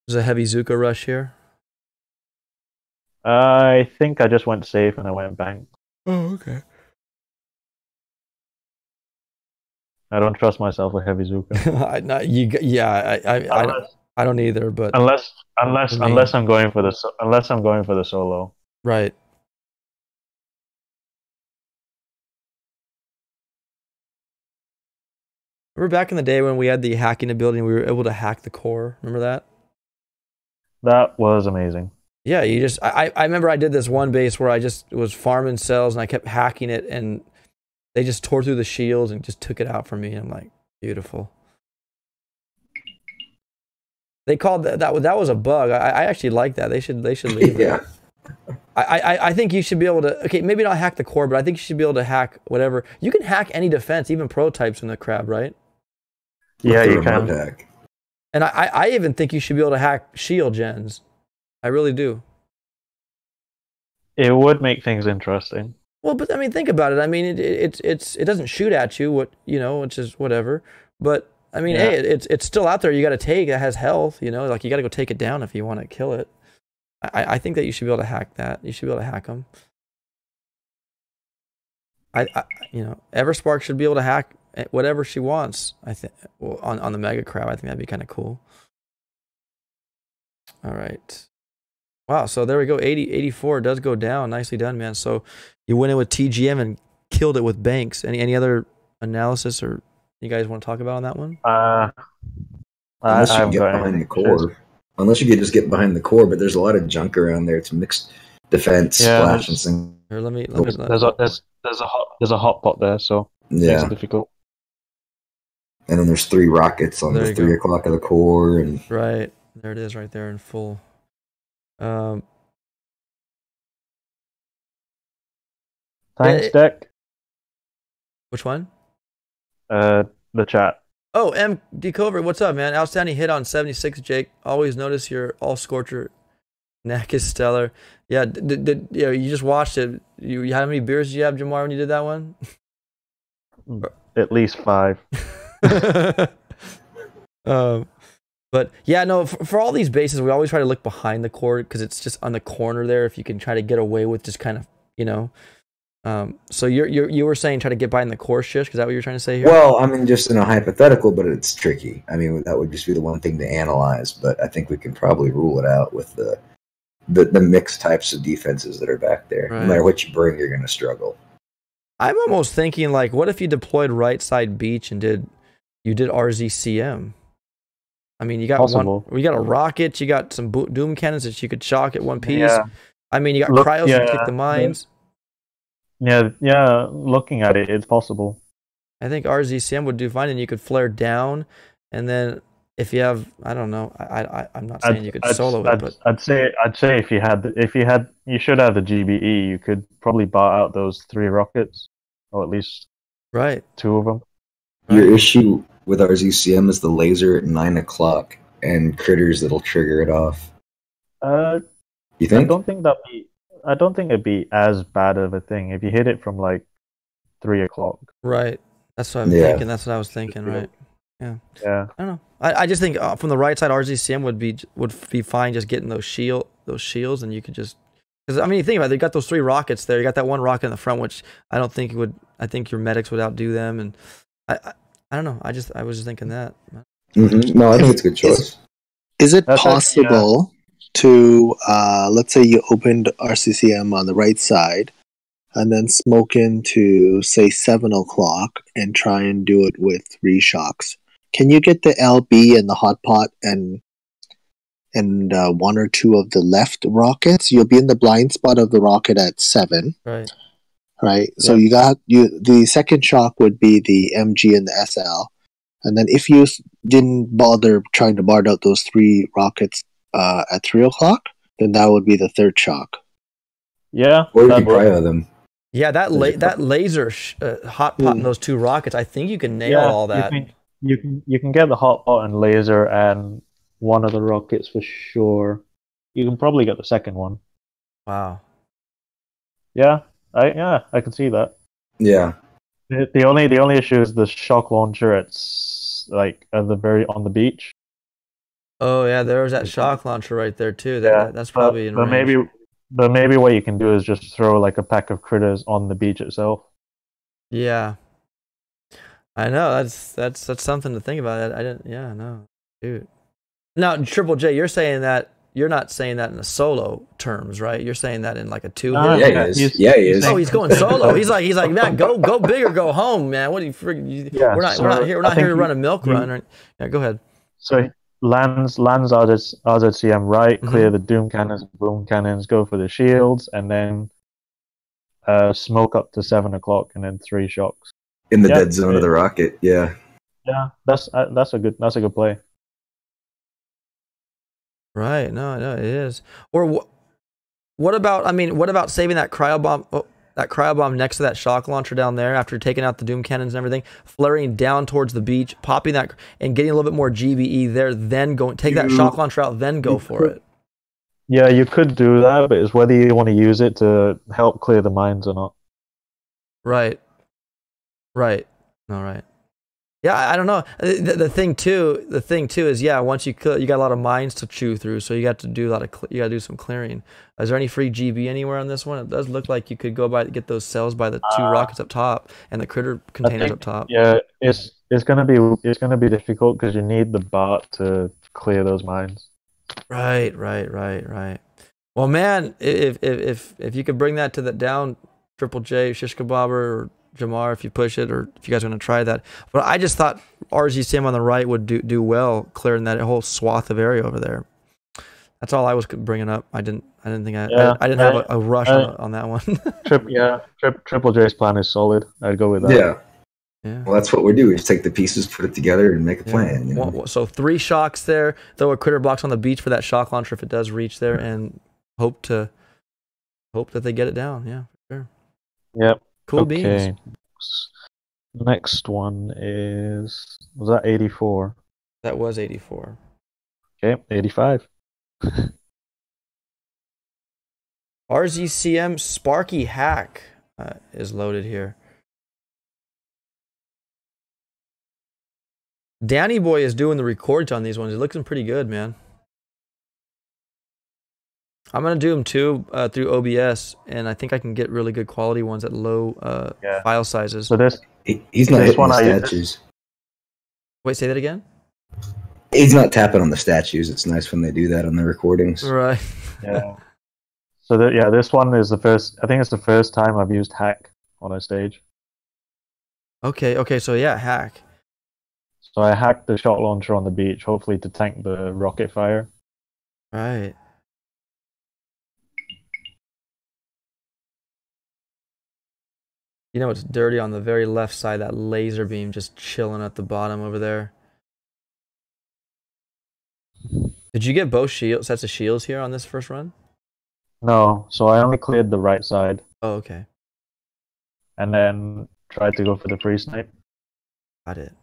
There's a heavy Zuka rush here. I think I just went safe and I went bank. Oh, okay. I don't trust myself with heavy Zuka. I don't either. But unless I'm going for the solo. Right. Remember back in the day when we had the hacking ability and we were able to hack the core? Remember that? That was amazing. Yeah, I remember I did this one base where I just was farming cells and I kept hacking it and they just tore through the shields and just took it out from me. I'm like, beautiful. They called that was a bug. I actually like that. They should leave Yeah. it. I think you should be able to, okay, maybe not hack the core, but I think you should be able to hack whatever. You can hack any defense, even prototypes in the crab, right? Yeah, you Remote can. hack. And I even think you should be able to hack shield gens. I really do. It would make things interesting. Well, but I mean, think about it. I mean, it doesn't shoot at you, which is whatever. But I mean, Yeah. hey, it's still out there. You got to take. It has health, like you got to go take it down if you want to kill it. I think that you should be able to hack that. You should be able to hack them. Everspark should be able to hack whatever she wants. I think on the Mega Crab, I think that'd be kind of cool. All right. Wow. So there we go. 84 does go down. Nicely done, man. So you went in with TGM and killed it with Banks. Any other analysis or you guys want to talk about on that one? Unless you can get behind the core. Unless you could just get behind the core, but there's a lot of junk around there. It's mixed defense, splash, and sing. Here, let me. There's a hot pot there, so it's difficult. And then there's 3 rockets on the 3 o'clock of the core, and right there it is, right there in full. Thanks, Deck. Which one? The chat. Oh, MD Covert, what's up, man? Outstanding hit on 76, Jake. Always notice your all scorcher neck is stellar. Yeah, you just watched it. How many beers did you have, Jamar, when you did that one? At least 5. But yeah, no. For all these bases, we always try to look behind the court because it's just on the corner there. If you can try to get away with just kind of, So you were saying try to get behind the core shift? Is that what you're trying to say here? Well, I mean, just in a hypothetical, but it's tricky. I mean, that would just be the one thing to analyze, but I think we can probably rule it out with the mixed types of defenses that are back there. Right. No matter what you bring, you're going to struggle. I'm almost thinking like, what if you deployed right side beach and did RZCM? I mean, you got a rocket, you got some doom cannons that you could shock at one piece. Yeah. I mean, you got cryos to kick the mines. Yeah, looking at it, it's possible. I think RZCM would do fine, and you could flare down, and then if you have, I don't know, I'm not saying you could solo it, but I'd say if you should have the GBE, you could probably bar out those 3 rockets, or at least 2 of them. Your issue with RZCM is the laser at 9 o'clock and critters that'll trigger it off. You think? I don't think it'd be as bad of a thing if you hit it from like 3 o'clock. Right. That's what I'm thinking. That's what I was thinking. Right. Yeah. Yeah. I don't know. I just think from the right side, RZCM would be fine just getting those shields, and you could just, because I mean, you think about it, you got those 3 rockets there. You got that one rocket in the front, which I don't think I think your medics would outdo them, and I don't know. I was just thinking that. Mm-hmm. No, I think it's a good choice. Is it possible to let's say you opened RCCM on the right side and then smoke into say 7 o'clock and try and do it with 3 shocks? Can you get the LB and the hot pot and 1 or 2 of the left rockets? You'll be in the blind spot of the rocket at 7. Right. Yeah. So you got the second shock would be the MG and the SL, and then if you didn't bother trying to bar out those 3 rockets at 3 o'clock, then that would be the third shock. Yeah, or you can cryo them. Yeah, that laser hot pot and those 2 rockets, I think you can nail all that. You can get the hot pot and laser and 1 of the rockets for sure. You can probably get the second one. Wow. Yeah, I can see that. Yeah. The only issue is the shock launcher. It's like on the beach. Oh yeah, there was that shock launcher right there too. That's probably in range. Maybe what you can do is just throw like a pack of critters on the beach itself. Yeah, I know that's something to think about. I didn't. Yeah, no, dude. Now, Triple J, you're saying that. You're not saying that in the solo terms, right? You're saying that in like a 2. Yeah, he is. Yeah, he is. Oh, he's going solo. He's like, man, go big or go home, man. What do you freaking? We're not here to run a milk run. Yeah, go ahead. So lands RZCM right, clear the doom cannons, boom cannons, go for the shields, and then smoke up to 7 o'clock, and then 3 shocks in the dead zone of the rocket. Yeah, that's a good play. Right. No, it is. Or what about saving that cryo bomb next to that shock launcher down there after taking out the doom cannons and everything, flaring down towards the beach, popping that and getting a little bit more GBE there, then take that shock launcher out, then go for it. Yeah, you could do that, but it's whether you want to use it to help clear the mines or not. Right. No, right. Yeah, I don't know. The thing too is, yeah, once you got a lot of mines to chew through, so you got to do a lot of you got to do some clearing. Is there any free GB anywhere on this one? It does look like you could go by get those cells by the two rockets up top and the critter containers up top. Yeah, it's gonna be difficult because you need the bot to clear those mines. Right. Well, man, if you could bring that to the down, Triple J, Shish Kebab, or Jamar, if you push it, or if you guys are gonna try that. But I just thought RGCM on the right would do well clearing that whole swath of area over there. That's all I was bringing up. I didn't think I didn't have a rush on that one. Triple J's plan is solid. I'd go with that. Yeah. Well, that's what we do. We just take the pieces, put it together, and make a plan. You know? Well, so 3 shocks there. Throw a critter box on the beach for that shock launcher if it does reach there, and hope that they get it down. Yeah, for sure. Yep. Cool beans. Next one was that 84? That was 84. Okay, 85. RZCM Sparky Hack is loaded here. Danny Boy is doing the records on these ones. It looks pretty good, man. I'm gonna do them too through OBS, and I think I can get really good quality ones at low file sizes. So he's not hitting the statues. Wait, say that again. He's not tapping on the statues. It's nice when they do that on the recordings. Right. Yeah. So this one is the first. I think it's the first time I've used hack on a stage. Okay. So yeah, hack. So I hacked the shot launcher on the beach, hopefully to tank the rocket fire. Right. You know it's dirty on the very left side, that laser beam just chilling at the bottom over there. Did you get both sets of shields here on this first run? No, so I only cleared the right side. Oh, okay. And then tried to go for the free snipe. Got it.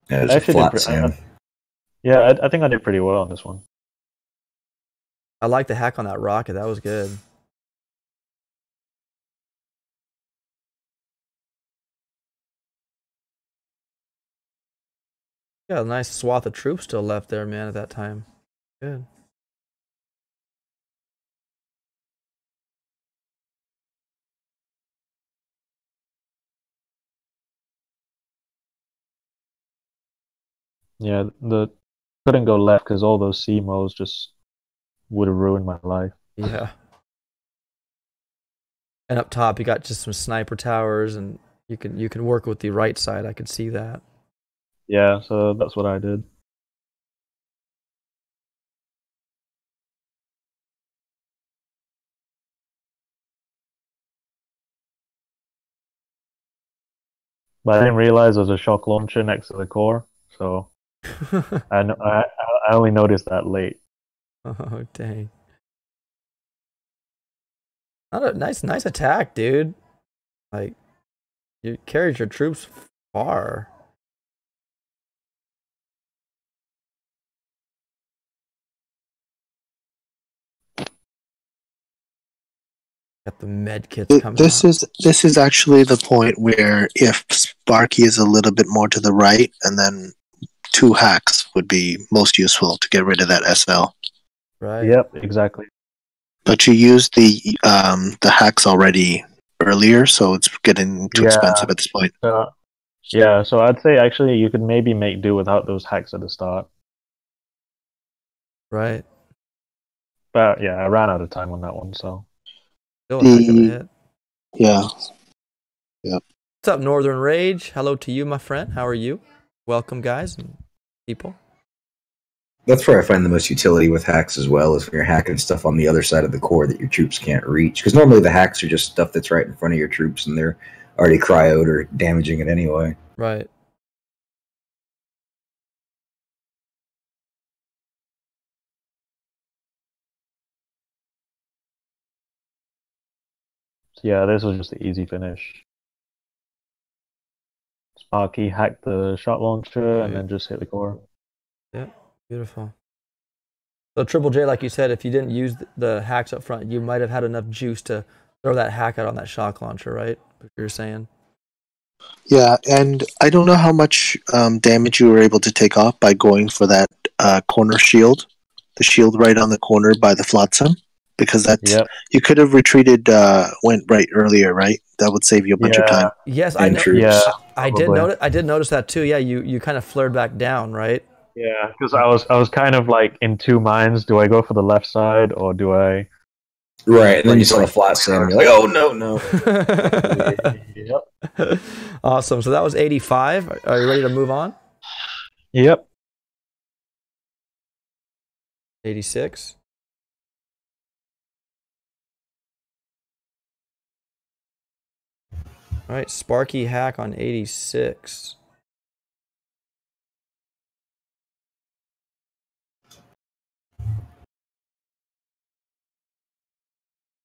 Yeah, it's flat Sam. I think I did pretty well on this one. I like the hack on that rocket. That was good. Yeah, a nice swath of troops still left there, man, at that time. Good. Yeah, couldn't go left because all those CMOs just would have ruined my life. Yeah. And up top, you got just some sniper towers, and you can work with the right side. I could see that. Yeah, so that's what I did. But I didn't realize there was a shock launcher next to the core, so I only noticed that late. Oh dang! Not a nice attack, dude. Like you carried your troops far. Got the med kits coming. This is actually the point where if Sparky is a little bit more to the right, and then 2 hacks would be most useful to get rid of that SL. Right. Yep, exactly. But you used the hacks already earlier, so it's getting too expensive at this point. Yeah, so I'd say actually you could maybe make do without those hacks at the start. Right. But yeah, I ran out of time on that one, so. Still a heck of a hit. Yeah. Yep. What's up, Northern Rage? Hello to you, my friend. How are you? Welcome, guys and people. That's where I find the most utility with hacks as well, is when you're hacking stuff on the other side of the core that your troops can't reach. Because normally the hacks are just stuff that's right in front of your troops, and they're already cryoed or damaging it anyway. Right. Yeah, this was just the easy finish. Sparky hacked the shot launcher and then just hit the core. Yeah, beautiful. So Triple J, like you said, if you didn't use the hacks up front, you might have had enough juice to throw that hack out on that shock launcher, right? What you're saying? Yeah, and I don't know how much damage you were able to take off by going for that corner shield, the shield right on the corner by the flotsam, because that Yep. you could have retreated, went right earlier, right? That would save you a bunch of time. Yes, I And know. troops. Yeah. I did Probably. notice. I did notice that too. Yeah, you kind of flared back down, right? Yeah, because I was kind of like in two minds. Do I go for the left side or do I? Right, and then you saw the flat Sam. You're like, oh no. Yep. Awesome. So that was 85. Are you ready to move on? Yep. 86. All right, Sparky hack on 86.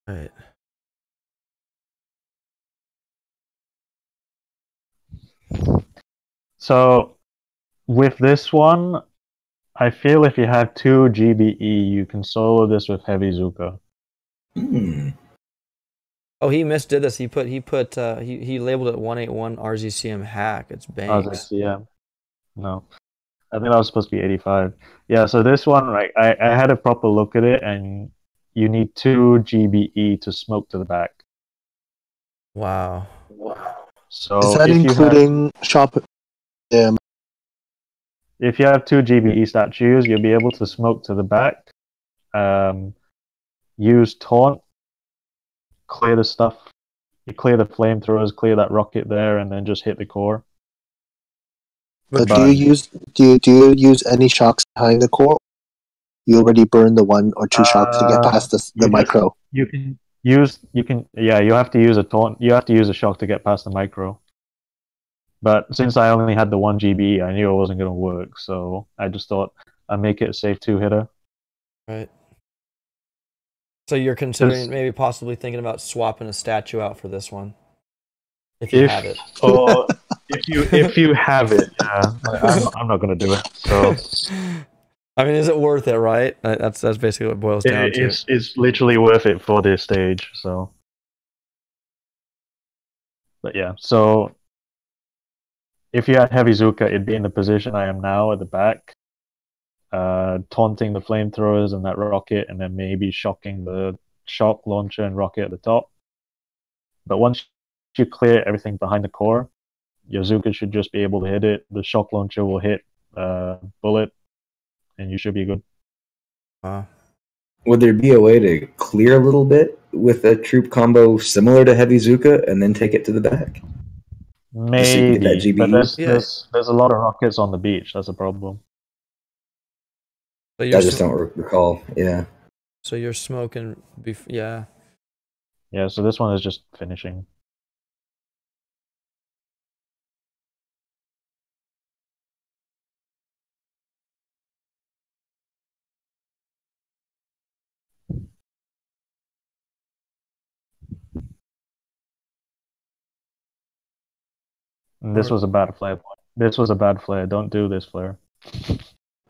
All right. So with this one, I feel if you have 2 GBE, you can solo this with heavy Zuka. Oh, he misdid this. He labeled it 181 RZCM hack. It's banks. RZCM. No. I think that was supposed to be 85. Yeah, so this one, right, I had a proper look at it, and you need 2 GBE to smoke to the back. Wow. So Is that including shop? If you have 2 GBE statues, you'll be able to smoke to the back, use taunt, clear the stuff, you clear the flamethrowers, clear that rocket there, and then just hit the core. But do you use any shocks behind the core? You already burned the 1 or 2 shocks to get past the micro. You have to use a taunt. You have to use a shock to get past the micro. But since I only had the 1 GB, I knew it wasn't going to work, so I just thought I'd make it a safe 2-hitter. Right. So you're considering maybe possibly thinking about swapping a statue out for this one, if you have it. Or if you have it, I'm not going to do it. So I mean, is it worth it? Right. That's basically what it boils down to. It's literally worth it for this stage. So, but yeah, so. If you had heavy Zuka, it'd be in the position I am now at the back, taunting the flamethrowers and that rocket, and then maybe shocking the shock launcher and rocket at the top. But once you clear everything behind the core, your Zuka should just be able to hit it. The shock launcher will hit bullet, and you should be good. Would there be a way to clear a little bit with a troop combo similar to heavy Zuka and then take it to the back? Maybe, but there's a lot of rockets on the beach. That's a problem. I just don't recall. Yeah. So you're smoking. Yeah. Yeah. So this one is just finishing. This was a bad flare point. This was a bad flare. Don't do this flare.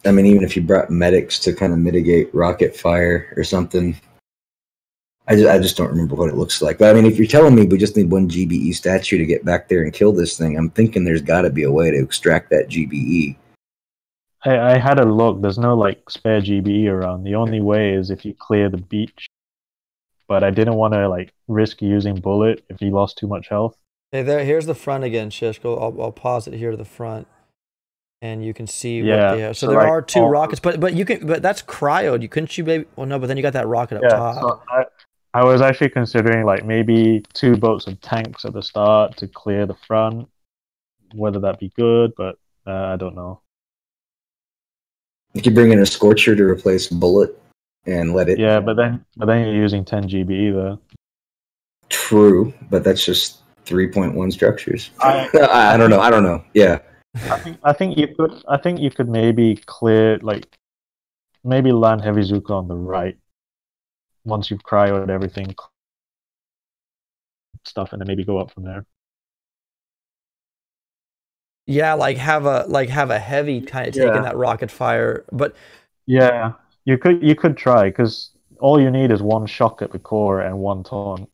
I mean, even if you brought medics to kind of mitigate rocket fire or something, I just don't remember what it looks like. But I mean, if you're telling me we just need 1 GBE statue to get back there and kill this thing, I'm thinking there's got to be a way to extract that GBE. I had a look. There's no like spare GBE around. The only way is if you clear the beach. But I didn't want to like risk using bullet if he lost too much health. Hey, here's the front again, Shishko. I'll pause it here to the front, and you can see what they have. So there are 2 rockets, but that's cryoed. Couldn't you maybe? Well, no, but then you got that rocket up top. So I was actually considering like maybe 2 boats of tanks at the start to clear the front. Whether that be good, but I don't know. You could bring in a Scorcher to replace bullet and let it. Yeah, but then you're using 10 GB there. True, but that's just 3.1 structures. I don't know. Yeah. I think you could maybe clear maybe land heavy Zuka on the right once you've cryoed everything stuff, and then maybe go up from there. Yeah, have a heavy kind of taking that rocket fire, but yeah, you could try, because all you need is 1 shock at the core and 1 taunt.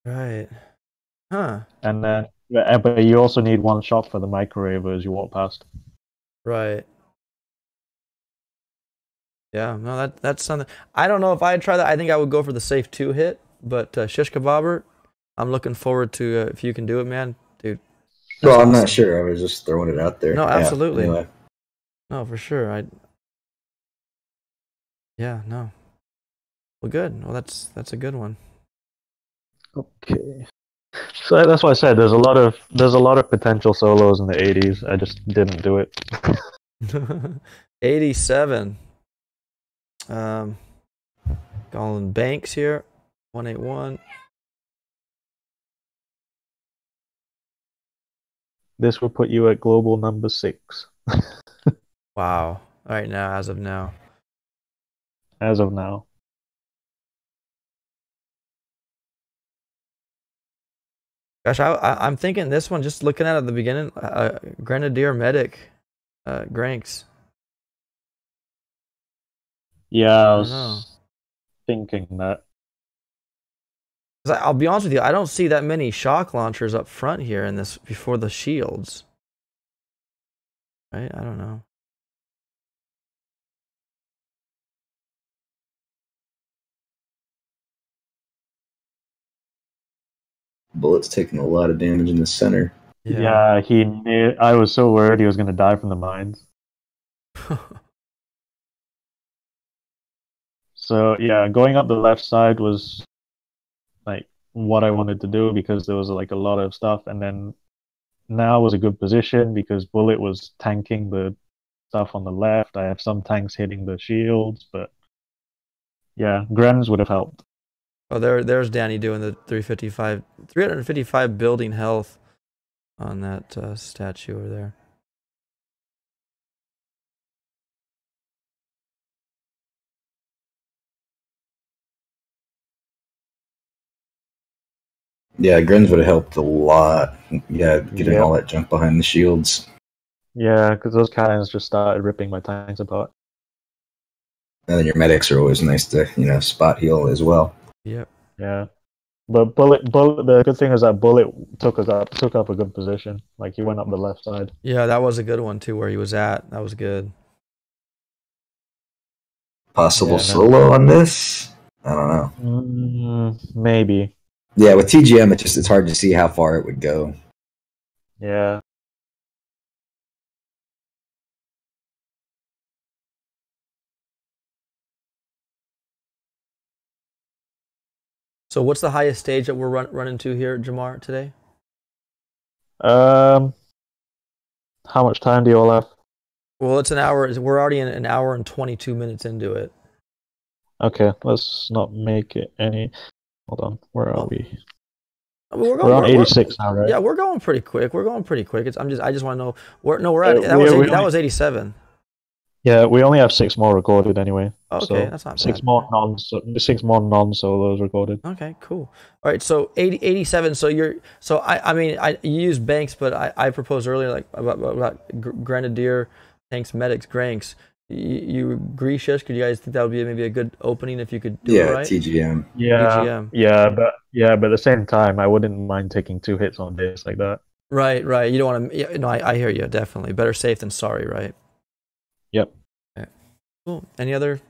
Right. Huh. And then, but you also need one shot for the microwave as you walk past. Right. Yeah, no, that's something. I don't know if I'd try that. I think I would go for the safe 2-hit, but shish kebabber, I'm looking forward to if you can do it, man, dude. That's Well, I'm awesome. not sure. I was just throwing it out there. No, Yeah. absolutely. Anyway. No, for sure. Yeah, no. Well, good. Well, that's a good one. Okay. So that's why I said there's a lot of potential solos in the 80s. I just didn't do it. 87. Calling Banks here. 181. This will put you at global number 6 Wow. All right, now as of now. as of now. Gosh, I'm thinking this one. Just looking at it at the beginning, Grenadier Medic, Granks. Yeah, I don't know. was thinking that. 'Cause I'll be honest with you, I don't see that many shock launchers up front here in this before the shields. Right? I don't know. Bullet's taking a lot of damage in the center. Yeah, I was so worried he was going to die from the mines. So yeah, going up the left side was like what I wanted to do because there was like a lot of stuff, and then now was a good position because Bullet was tanking the stuff on the left. I have some tanks hitting the shields, but yeah, Grems would have helped. Oh, there's Danny doing the 355 building health on that statue over there. Yeah, Grins would have helped a lot. Yeah, getting all that junk behind the shields. Yeah, because those cannons just started ripping my tanks apart. And then your medics are always nice to, spot heal as well. Yep. Yeah. But Bullet. The good thing is that Bullet took up a good position. Like he went up the left side. Yeah, that was a good one too, where he was at. That was good. Possible solo on this? I don't know. Maybe. Yeah, with TGM, it's hard to see how far it would go. Yeah. So what's the highest stage that we're running to here, Jamar, today? How much time do you all have? Well, it's an hour. We're already in an hour and 22 minutes into it. Okay, let's not make it any. Hold on, where are we? We're on 86 now, right? Yeah, we're going pretty quick. I just want to know. We're at. That was 87. Yeah, we only have 6 more recorded anyway. Okay, so that's not bad. 6 more non-solos recorded. Okay, cool. All right, so 87. So you use Banks, but I proposed earlier like about Grenadier, Tanks, Medics, Granks. You agree, Shish? Could you guys think that would be maybe a good opening if you could do it right? TGM. Yeah, but at the same time, I wouldn't mind taking 2 hits on this like that. Right. You don't want to. Yeah, no, I hear you. Definitely better safe than sorry, right? Yep. Okay. Cool. Any other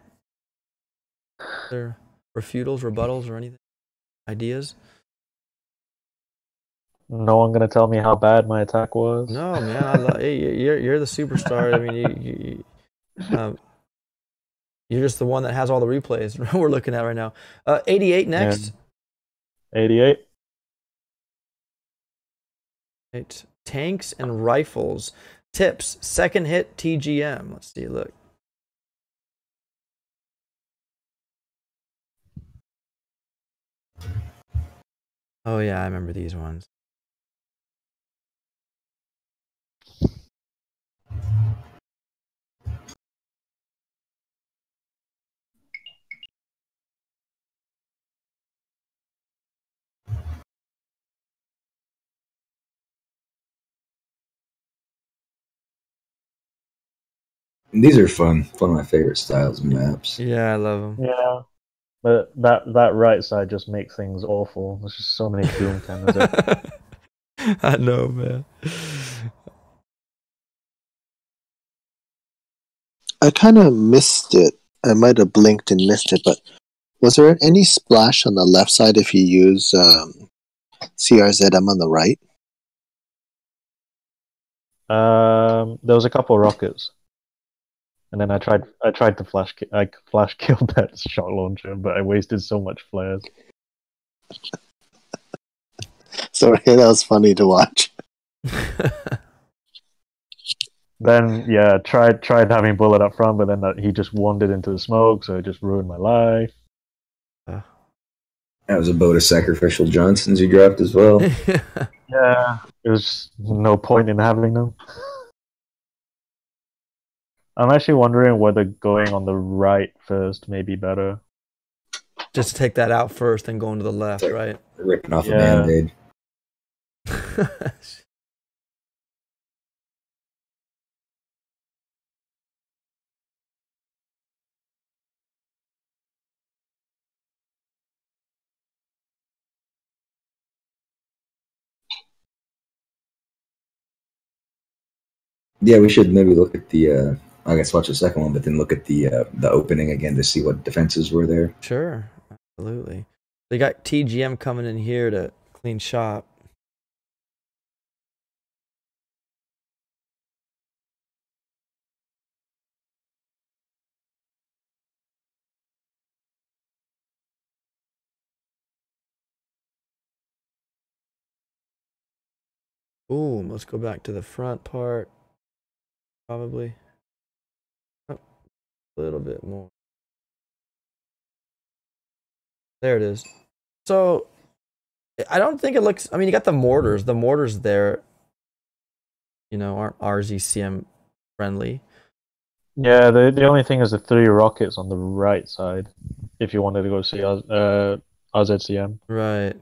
refutals, rebuttals, or anything? Ideas? No one gonna tell me how bad my attack was. No, man. Hey, you're the superstar. I mean, you're just the one that has all the replays we're looking at right now. 88 next. Yeah. 88. Right. Tanks and rifles. Tips. Second hit TGM. Let's see. Look. Oh yeah, I remember these ones. And these are fun. One of my favorite styles of maps. Yeah, I love them. Yeah. But that right side just makes things awful. There's just so many doom cannons there. I know, man. I kind of missed it. I might have blinked and missed it, but was there any splash on the left side if you use CRZM on the right? There was a couple of rockets, and then I tried to flash kill that shot launcher, but I wasted so much flares. Sorry, that was funny to watch. Then yeah, tried having bullet up front, but then he just wandered into the smoke, so it just ruined my life. That was a boat of sacrificial Johnsons you dropped as well. Yeah, there was no point in having them. I'm actually wondering whether going on the right first may be better. Just take that out first, then going to the left, Like right? ripping off a Band-Aid. Yeah, we should maybe look at the. I guess watch the second one, but then look at the opening again to see what defenses were there. Sure, absolutely. They got TGM coming in here to clean shop. Ooh, let's go back to the front part. Probably. Oh, a little bit more. There it is. So, I don't think it looks... I mean, you got the mortars. The mortars there, you know, aren't RZCM friendly. Yeah, the only thing is the 3 rockets on the right side, if you wanted to go see RZCM. Right.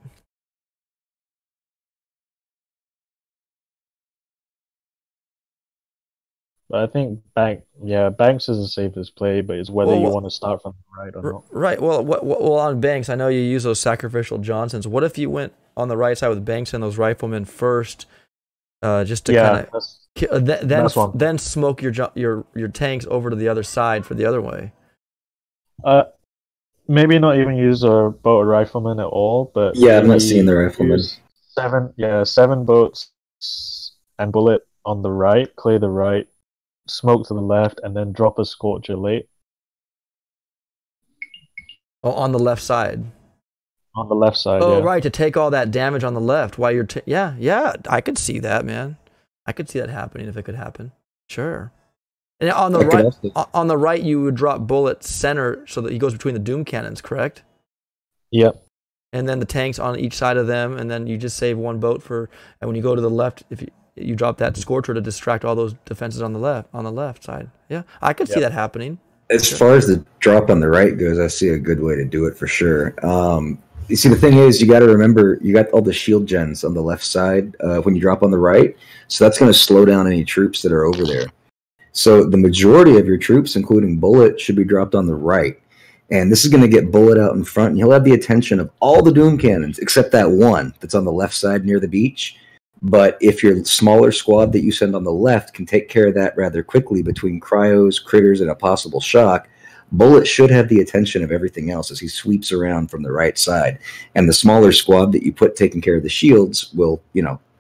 But I think Banks is the safest play, but it's whether you want to start from the right or not. Right. Well, on Banks, I know you use those sacrificial Johnsons. What if you went on the right side with Banks and those riflemen first, just to kind of then smoke your tanks over to the other side for the other way? Maybe not even use a boat or rifleman at all, but yeah, I'm not seeing the rifleman. 7 boats and bullet on the right, clear the right, smoke to the left, and then drop a scorcher late. Oh, on the left side. On the left side. Oh, yeah. right, to take all that damage on the left while you're yeah, I could see that, man. I could see that happening if it could happen. Sure. And on the right, you would drop bullet center so that he goes between the doom cannons, correct? Yep. And then the tanks on each side of them, and then you just save one boat for. And when you go to the left, if you drop that scorcher to distract all those defenses on the left side. Yeah, I could see that happening. As far as the drop on the right goes, I see a good way to do it for sure. You see, the thing is, you got to remember, you got all the shield gens on the left side when you drop on the right, so that's going to slow down any troops that are over there. So the majority of your troops, including Bullet, should be dropped on the right. And this is going to get Bullet out in front, and he'll have the attention of all the doom cannons, except that one that's on the left side near the beach. But if your smaller squad that you send on the left can take care of that rather quickly between cryos, critters, and a possible shock, Bullet should have the attention of everything else as he sweeps around from the right side. And the smaller squad that you put taking care of the shields will,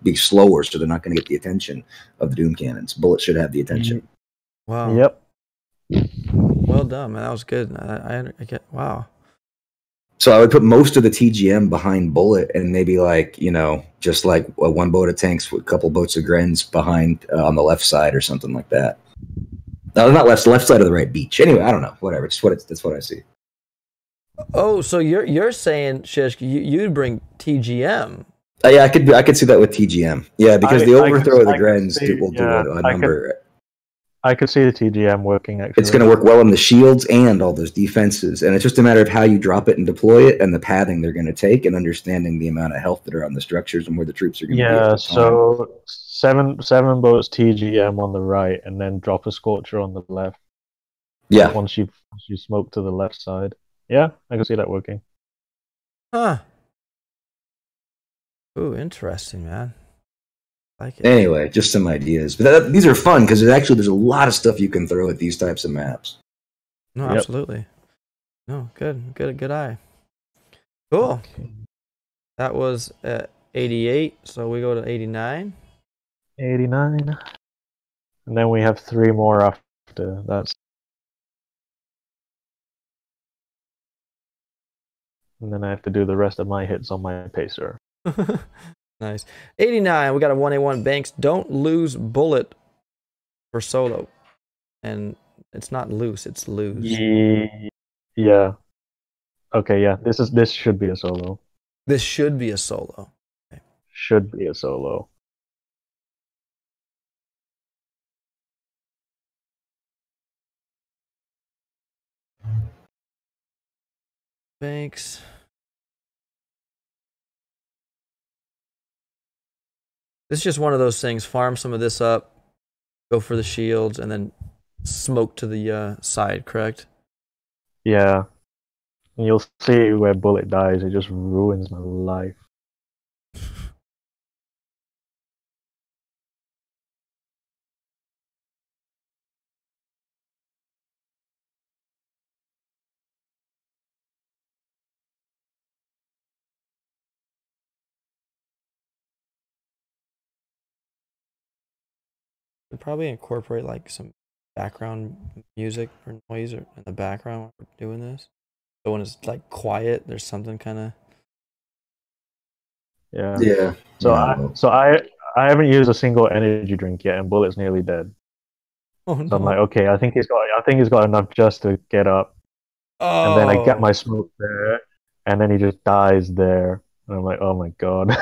be slower, so they're not going to get the attention of the doom cannons. Bullet should have the attention. Wow. Yep. Well done, man. That was good. I get. Wow. So I would put most of the TGM behind Bullet, and maybe just like one boat of tanks with a couple boats of Grens behind on the left side or something like that. No, not left side of the right beach. Anyway, I don't know. Whatever. That's what I see. Oh, so you're saying, Shish, you'd bring TGM? Yeah, I could see that with TGM. Yeah, because the overthrow of the Grens will do a number. I could see the TGM working, actually. It's going to work well on the shields and all those defenses, and it's just a matter of how you drop it and deploy it, and the padding they're going to take, and understanding the amount of health that are on the structures and where the troops are going to be. Yeah, so seven boats TGM on the right, and then drop a scorcher on the left. Yeah. Once you smoke to the left side. Yeah, I can see that working. Huh. Ooh, interesting, man. I like it. Anyway, just some ideas. But these are fun because there's a lot of stuff you can throw at these types of maps. No, Yep. absolutely. No, good eye. Cool. Okay. That was 88, so we go to 89. 89. And then we have 3 more after. And then I have to do the rest of my hits on my pacer. Nice. 89, we got a 1A1 Banks. Don't lose bullet for solo. And it's not loose, it's lose. Yeah. Okay, yeah. This should be a solo. This should be a solo. Okay. Should be a solo. Banks. This is just one of those things. Farm some of this up, go for the shields, and then smoke to the side, correct? Yeah. And you'll see where bullet dies. It just ruins my life. We'd probably incorporate like some background music or noise or in the background while we're doing this. So when it's like quiet, there's something kind of. Yeah. Yeah. I haven't used a single energy drink yet, and bullet's nearly dead. Oh So no! I'm like, okay, I think he's got enough just to get up. Oh. And then I get my smoke there, and then he just dies there. And I'm like, oh my god.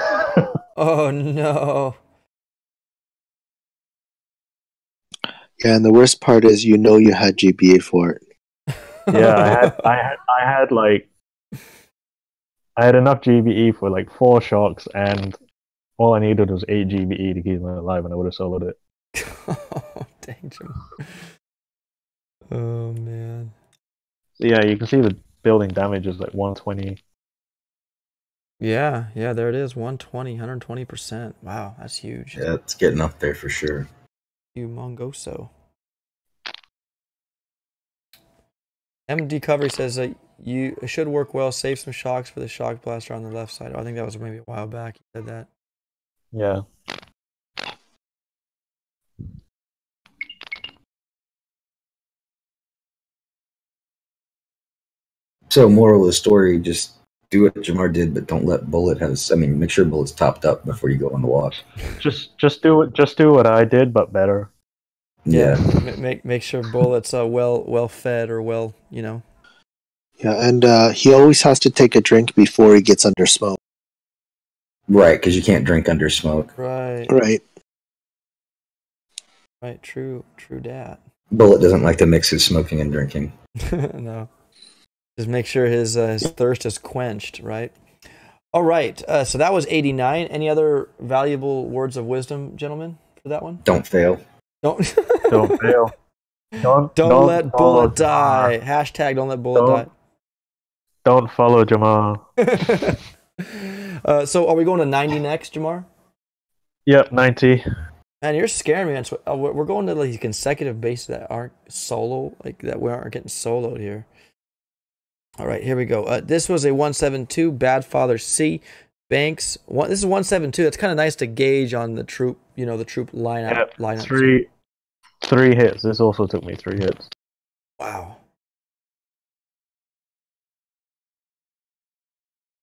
Oh no! Yeah, and the worst part is you had GPA for it. Yeah, I had enough GBE for like 4 shocks, and all I needed was 8 GBE to keep me alive, and I would have soloed it. Oh, dang, oh man. So yeah, you can see the building damage is like 120. Yeah, there it is. 120%. Wow, that's huge. Yeah, it's getting up there for sure. Humongoso. MD Covery says that you should work well. Save some shocks for the shock blaster on the left side. Oh, I think that was maybe a while back. He said that. Yeah. So, moral of the story: just do what Jamar did, but don't let Bullet make sure Bullet's topped up before you go on the walk. Just do what I did, but better. Yeah. Make sure Bullet's well fed or well, Yeah, and he always has to take a drink before he gets under smoke. Right, because you can't drink under smoke. Right. True dat. Bullet doesn't like to mix his smoking and drinking. No. Just make sure his thirst is quenched, right? All right. So that was 89. Any other valuable words of wisdom, gentlemen, for that one? Don't fail. Don't fail. Don't let Bullet die. Hashtag don't let Bullet die. Don't follow Jamar. So are we going to 90 next, Jamar? Yep, 90. Man, you're scaring me, man. So, we're going to like consecutive bases that aren't solo, like that we aren't getting soloed here. All right, here we go. This was a 172 Bad Father C. Banks. This is 172. It's kind of nice to gauge on the troop, the troop lineup. Three hits. This also took me 3 hits. Wow.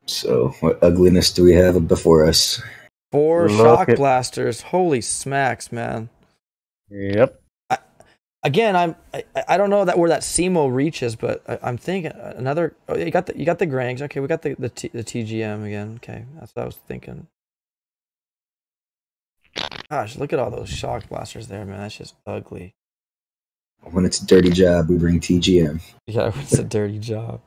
So, what ugliness do we have before us? 4 shock blasters. Holy smacks, man. Yep. I don't know where that SEMO reaches, but I'm thinking another. Oh, you got the Grangs. Okay, we got the TGM again. Okay, that's what I was thinking. Gosh, look at all those shock blasters there, man. That's just ugly. When it's a dirty job, we bring TGM. Yeah, it's a dirty job.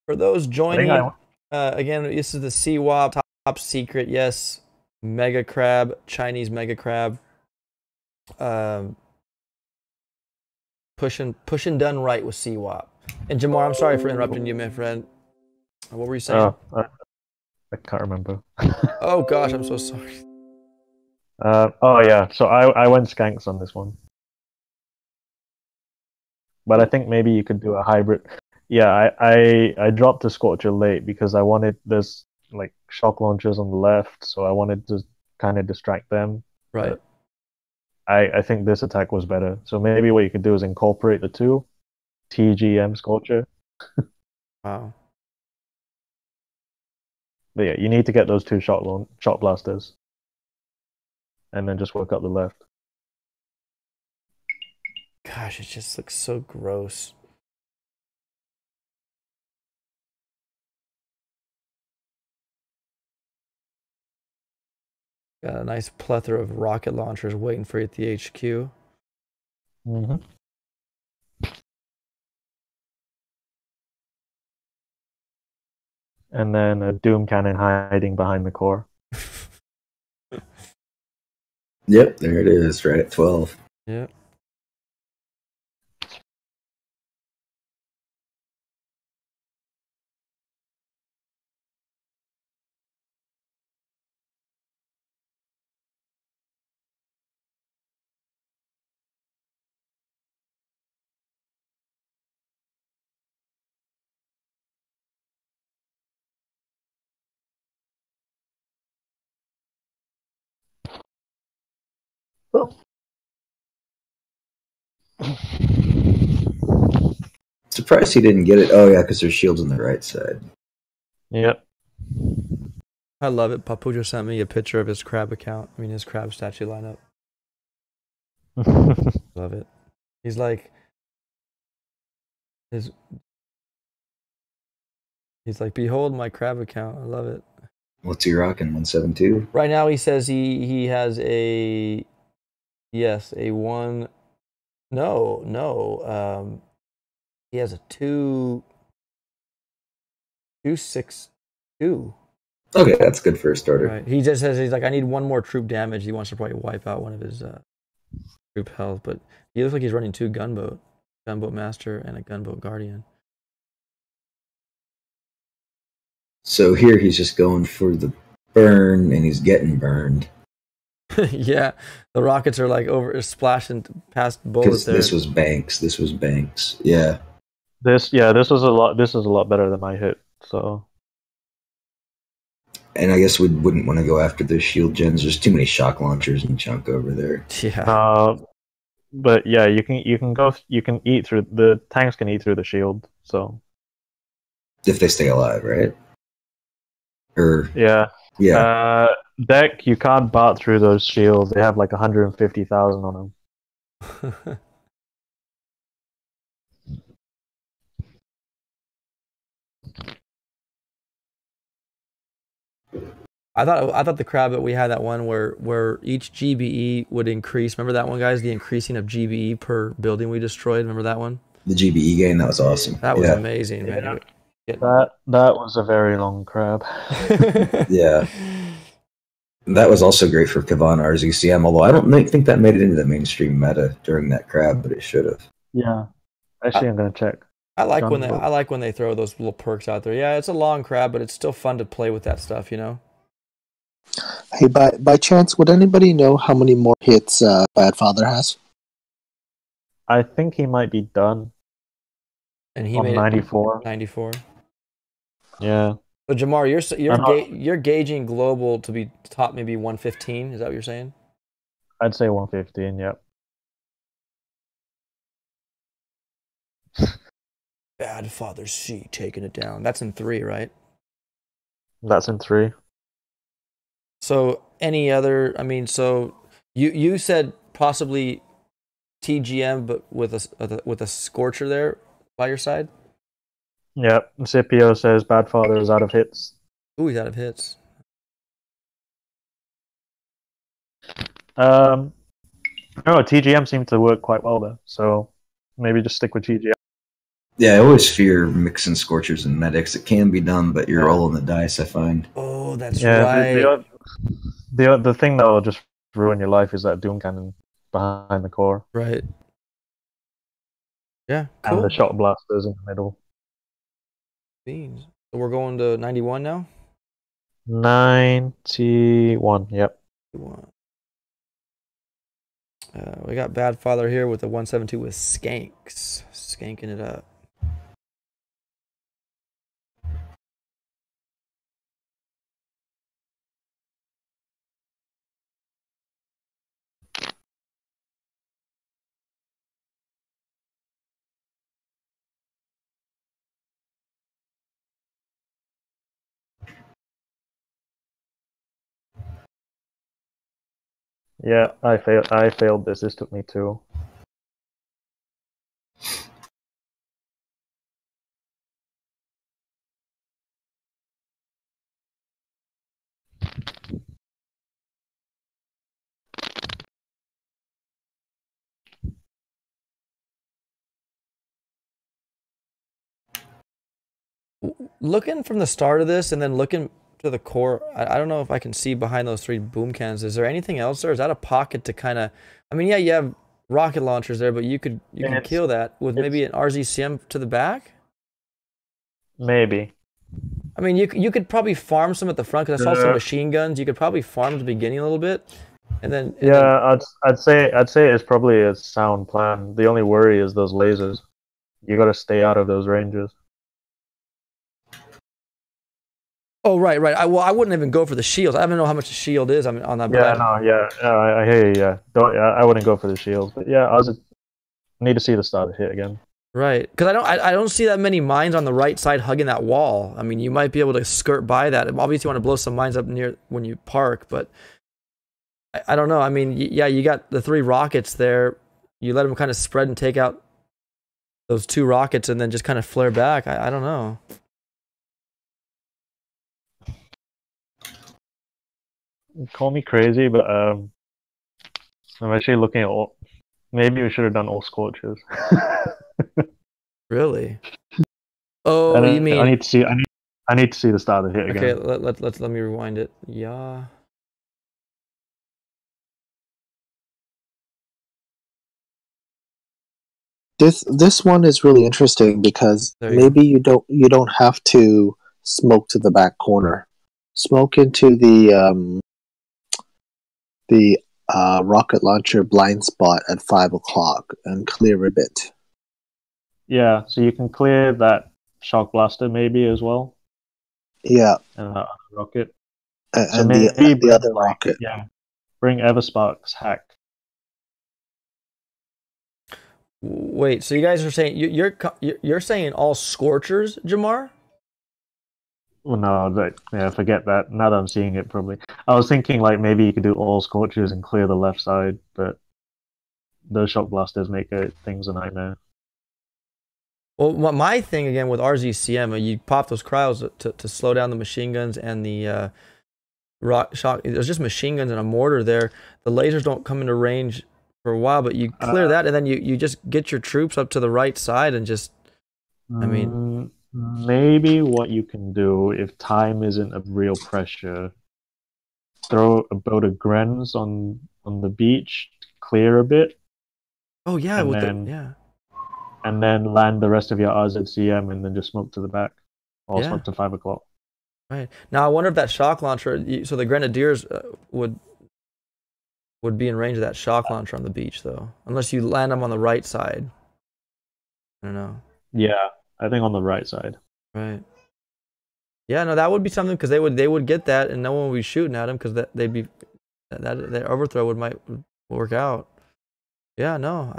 For those joining, again, this is the Cwap Top secret, yes. Mega crab, Chinese mega crab. Pushing done right with Cwap. And Jamar, I'm sorry for interrupting you, my friend. What were you saying? Oh, I can't remember. Oh gosh, I'm so sorry. Oh yeah, so I went skanks on this one, but I think maybe you could do a hybrid. Yeah, I dropped the Scorcher late because I wanted this like shock launchers on the left, so I wanted to kind of distract them. Right. But I think this attack was better. So maybe what you could do is incorporate the two TGM Scorcher. Wow. But yeah, you need to get those two shot blasters, and then just work up the left. Gosh, it just looks so gross. Got a nice plethora of rocket launchers waiting for you at the HQ. Mm-hmm. And then a Doom Cannon hiding behind the core. Yep, there it is, right at 12. Yeah. Surprised he didn't get it. Oh yeah, because there's shields on the right side. Yep. I love it. Papu just sent me a picture of his crab account. I mean, his crab statue lineup. Love it. He's like, he's like, behold my crab account. I love it. What's he rocking? 172? Right now, he says he has a, yes, a one. No. He has a 262. Okay, that's good for a starter. Right. He just says he's like, I need one more troop damage. He wants to probably wipe out one of his troop health, but he looks like he's running two gunboat master and a gunboat guardian. So here he's just going for the burn, and he's getting burned. Yeah, the rockets are like splashing past bullets there. This was Banks. Yeah. This was a lot. This is a lot better than my hit. So. And I guess we wouldn't want to go after the shield gens. There's too many shock launchers and junk over there. Yeah. But yeah, you can eat through the tanks can eat through the shield. So. If they stay alive, right? Or yeah. Deck, you can't bot through those shields. They have like 150,000 on them. I thought the crab that we had, that one where each GBE would increase. Remember that one, guys? The increasing of GBE per building we destroyed. Remember that one? The GBE game, that was awesome. That was amazing, man. That was a very long crab. Yeah. That was also great for Kavan RZCM, although I don't think that made it into the mainstream meta during that crab, but it should have. Yeah. Actually, I'm gonna check. I like when they throw those little perks out there. Yeah, it's a long crab, but it's still fun to play with that stuff, you know? Hey, by chance, would anybody know how many more hits Bad Father has? I think he might be done. And he made 94. 94. Yeah. So Jamar, you're gauging global to be top maybe 115. Is that what you're saying? I'd say 115. Yep. Bad Father C taking it down. That's in 3, right? That's in 3. So any other? I mean, so you said possibly TGM, but with a Scorcher there by your side. Yep. Scipio says Bad Father is out of hits. Ooh, he's out of hits. No, TGM seemed to work quite well there, so maybe just stick with TGM. Yeah, I always fear mixing scorchers and medics. It can be done, but you're rolling the dice, I find. Oh, that's Yeah, right. the thing that will just ruin your life is that Doom Cannon behind the core. Right. Yeah, And the cool. shot blasters in the middle. Beans. So we're going to 91 now? 91, yep. We got Bad Father here with the 172 with Skanks. Skanking it up. Yeah, I failed this. This took me 2. Looking from the start of this and then looking to the core, I don't know if I can see behind those 3 boom cannons. Is there anything else there? Is that a pocket to kind of... I mean, yeah, you have rocket launchers there, but you can kill that with maybe an RZCM to the back? Maybe. I mean, you could probably farm some at the front, because I saw some machine guns. You could probably farm at the beginning a little bit. I'd say it's probably a sound plan. The only worry is those lasers. You got to stay out of those ranges. Oh, right. I wouldn't even go for the shields. I don't know how much the shield is. I mean, on that. I hear you. Yeah, I wouldn't go for the shields, but yeah, I need to see the starter hit again. Right, because I don't see that many mines on the right side hugging that wall. I mean, you might be able to skirt by that. Obviously, you want to blow some mines up near when you park, but I don't know. I mean, yeah, you got the 3 rockets there. You let them kind of spread and take out those 2 rockets, and then just kind of flare back. I don't know. Call me crazy, but I'm actually looking at all. Maybe we should have done all scorches. Really? Oh, you mean? I need to see. I need to see the starter hit again. Okay, let me rewind it. Yeah. This one is really interesting because maybe you don't have to smoke to the back corner. Smoke into the rocket launcher blind spot at 5 o'clock and clear a bit. Yeah, so you can clear that shock blaster maybe as well. Yeah. And that rocket. And the other rocket. Yeah. Bring Everspark's hack. Wait, so you guys are saying you're saying all scorchers, Jamar? Well, no, forget that. Now that I'm seeing it, probably. I was thinking like maybe you could do all scorchers and clear the left side, but those shock blasters make things a nightmare. Well, my thing again with RZCM, you pop those cryos to slow down the machine guns and the shock. There's just machine guns and a mortar there. The lasers don't come into range for a while, but you clear that, and then you just get your troops up to the right side and just... I mean... Maybe what you can do, if time isn't a real pressure, throw a boat of Grens on the beach, clear a bit. Oh, yeah. And then land the rest of your RZCM and then just smoke to the back. Or smoke to 5 o'clock. Right. Now, I wonder if that shock launcher... So the Grenadiers would be in range of that shock launcher on the beach, though. Unless you land them on the right side. I don't know. Yeah, I think on the right side. Right. Yeah, no, that would be something, because they would get that and no one would be shooting at them, because that overthrow might work out. Yeah, no,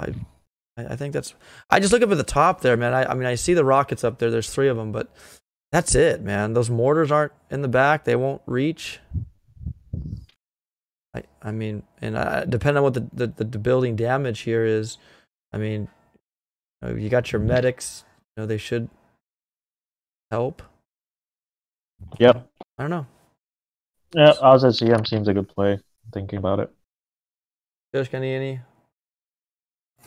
I think that's... I just look up at the top there, man. I mean, I see the rockets up there. There's 3 of them, but that's it, man. Those mortars aren't in the back. They won't reach. I mean, and depending on what the building damage here is, I mean, you got your medics. They should help. Yep. I don't know. Yeah, RZCM seems a good play. Thinking about it. Josh, any?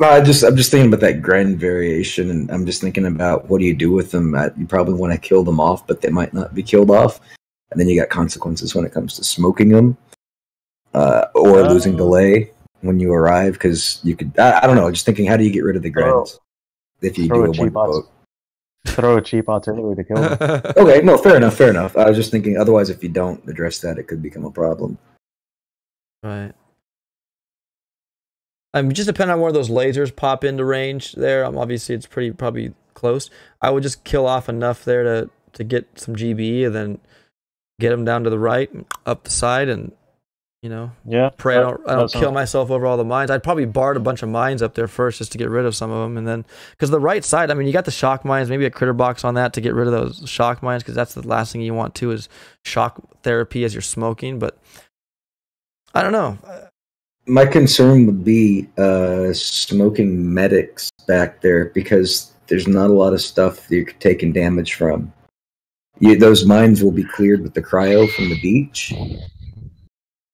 No, I'm just thinking about that Gren variation, and I'm just thinking about what do you do with them? You probably want to kill them off, but they might not be killed off, and then you got consequences when it comes to smoking them, or losing delay when you arrive, because you could. I don't know. Just thinking, how do you get rid of the Grens if you do a one vote? Throw a cheap artillery to kill them. Okay, no, fair enough, fair enough. I was just thinking, otherwise, if you don't address that, it could become a problem. Right. Just depending on where those lasers pop into range there. Obviously, it's probably close. I would just kill off enough there to get some GBE and then get them down to the right, up the side, and pray I don't kill myself over all the mines. I'd probably barred a bunch of mines up there first just to get rid of some of them, and then because the right side, I mean, you got the shock mines, maybe a critter box on that to get rid of those shock mines, because that's the last thing you want too is shock therapy as you're smoking. But I don't know. My concern would be smoking medics back there, because there's not a lot of stuff that you're taking damage from. Those mines will be cleared with the cryo from the beach,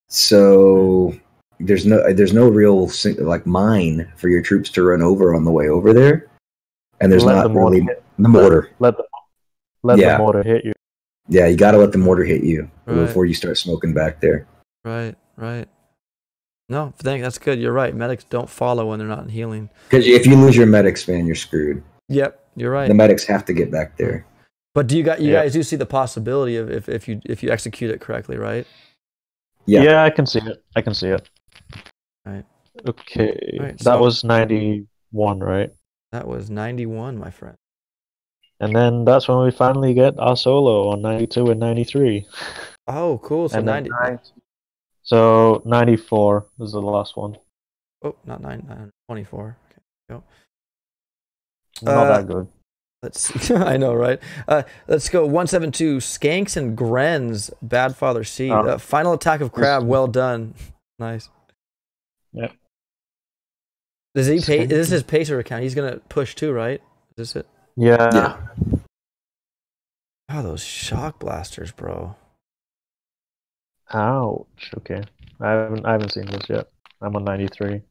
so there's no real like mine for your troops to run over on the way over there, and there's not really the mortar. Let the mortar hit you. Yeah, you got to let the mortar hit you before you start smoking back there. Right. No, that's good. You're right. Medics don't follow when they're not in healing. Because if you lose your medics, man, you're screwed. Yep, you're right. The medics have to get back there. But you guys do see the possibility of if you execute it correctly, right? Yeah, I can see it. Right. Okay. Right, that was 91, right? That was 91, my friend. And then that's when we finally get our solo on 92 and 93. Oh, cool. So 90. So 94 was the last one. Oh, not 24. Okay, go. Not that good. Let's see. I know, right? Let's go. 172. Skanks and Grens. Bad Father C. Final attack of Crab. Well done. Nice. Yep. Does he pay? This is his pacer account. He's gonna push too, right? Is this it? Yeah. Oh, those shock blasters, bro. Ouch. Okay. I haven't seen this yet. I'm on 93.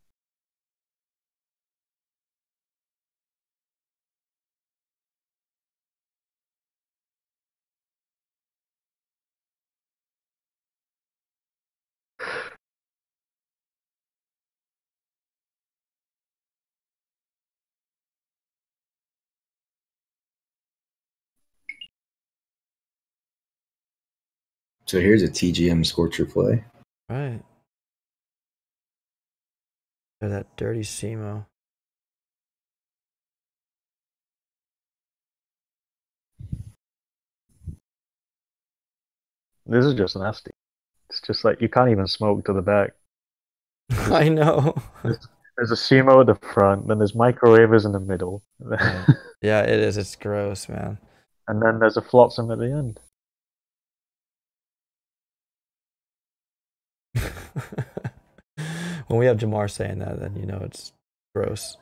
So here's a TGM Scorcher play. Right. Or that dirty Simo. This is just nasty. It's just like you can't even smoke to the back. I know. There's a Simo at the front, then there's microwavers in the middle. Yeah, it is. It's gross, man. And then there's a flotsam at the end. When we have Jamar saying that, then you know it's gross.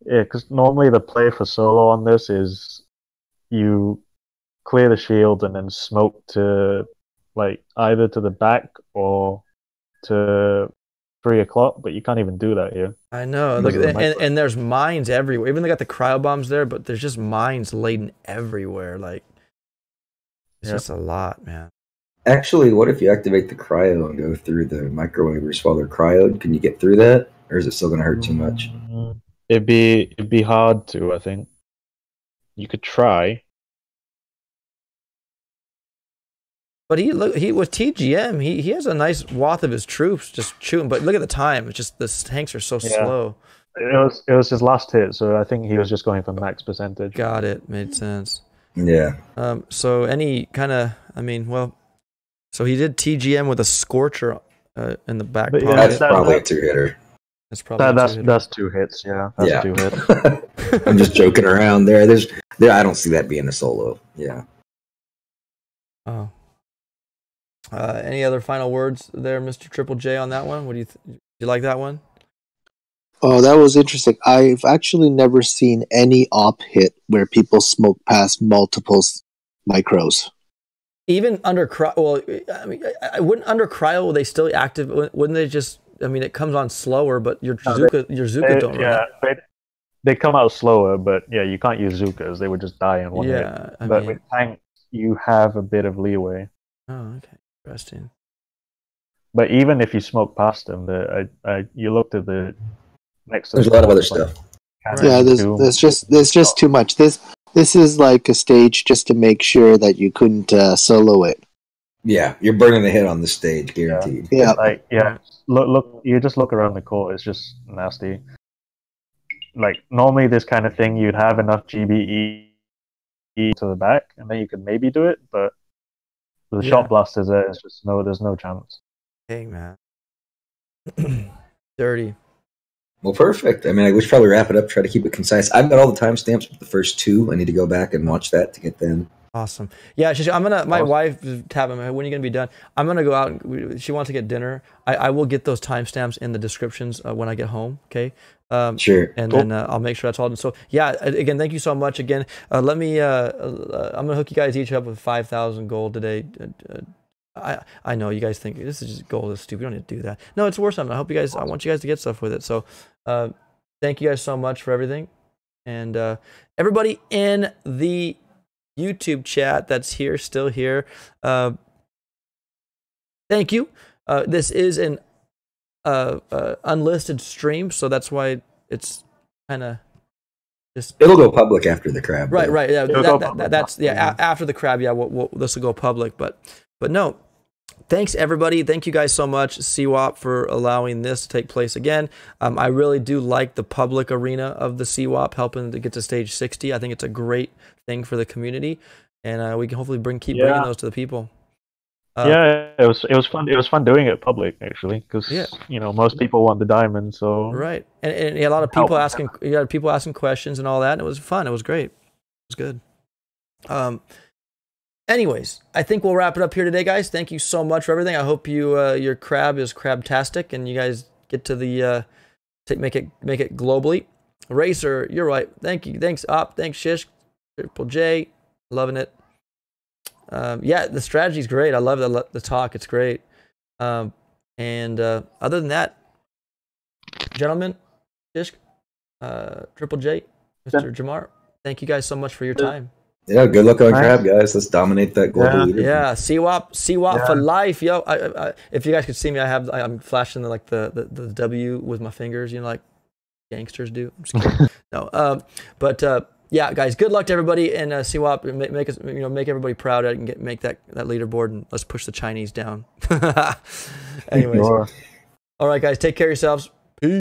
Yeah, because normally the play for solo on this is you clear the shield and then smoke to like either to the back or to 3 o'clock, but you can't even do that here. I know. Look, and there's mines everywhere. Even they got the cryo bombs there, but there's just mines laden everywhere. Like it's just a lot, man. Actually, what if you activate the cryo and go through the microwavers while they're cryoed? Can you get through that, or is it still going to hurt too much? It'd be hard to. I think you could try. But he with TGM, he has a nice swath of his troops just shooting. But look at the time; it's just the tanks are so slow. It was his last hit, so I think he was just going for max percentage. Got it. Made sense. Yeah. So any kind of, so he did TGM with a Scorcher in the back pocket. That's probably a 2-hitter. That's 2 hits. Yeah, that's 2 hits. I'm just joking around there. I don't see that being a solo. Yeah. Oh. Any other final words there, Mr. Triple J, on that one? What do you like that one? Oh, that was interesting. I've actually never seen any op hit where people smoke past multiple micros. even under well, I mean, I wouldn't under cryo. Will they still active? Wouldn't they just? I mean, it comes on slower, but your Zuka don't run. Yeah, they come out slower, but yeah, you can't use Zukas. They would just die in one hit. But with tanks, you have a bit of leeway. Oh, okay, interesting. But even if you smoke past them, you looked at the next. There's a lot of other stuff. Yeah, there's just too much. This is like a stage just to make sure that you couldn't solo it. Yeah, you're burning the hit on the stage, guaranteed. Yeah, Look, you just look around the court. It's just nasty. Like normally, this kind of thing, you'd have enough GBE to the back, and then you could maybe do it. But the shot blasters, there's just there's no chance. Hey man, dirty. Well, perfect. I mean, we should probably wrap it up. Try to keep it concise. I've got all the timestamps with the first two. I need to go back and watch that to get them. Awesome. Yeah, I'm gonna. My wife is tapping me. When are you gonna be done? I'm gonna go out. She wants to get dinner. I will get those timestamps in the descriptions when I get home. Okay. Sure. And then I'll make sure that's all done. So yeah, again, thank you so much. Again, let me. I'm gonna hook you guys each up with 5,000 gold today. I know you guys think this is just gold is stupid. We don't need to do that. No, it's worth something. I want you guys to get stuff with it. So, thank you guys so much for everything, and everybody in the YouTube chat that's still here. Thank you. This is an unlisted stream, so that's why it's kind of just. It'll go public after the crab. Right. Yeah. That's after the crab. Yeah. This will go public, but no. Thanks everybody. Thank you guys so much, Cwap, for allowing this to take place again. I really do like the public arena of the Cwap, helping to get to stage 60. I think it's a great thing for the community, and we can hopefully keep bringing those to the people. It was fun. It was fun doing it public actually, because most people want the diamond. So right, and a lot of people asking. You had people asking questions and all that. And it was fun. It was great. It was good. Anyways, I think we'll wrap it up here today, guys. Thank you so much for everything. I hope your crab is crabtastic, and you guys get to the make it globally. Racer, you're right. Thank you. Thanks, Op. Thanks, Shish. Triple J, loving it. The strategy's great. I love the talk. It's great. Other than that, gentlemen, Shish, Triple J, Mr. Jamar, thank you guys so much for your time. Yeah, good luck on crab, guys. Let's dominate that global leader. Yeah, Cwap for life, yo. I, if you guys could see me, I'm flashing the W with my fingers, like gangsters do. I'm just kidding. No, yeah, guys, good luck to everybody, and Cwap, make everybody proud and make that leaderboard, and let's push the Chinese down. Anyways, all right, guys, take care of yourselves.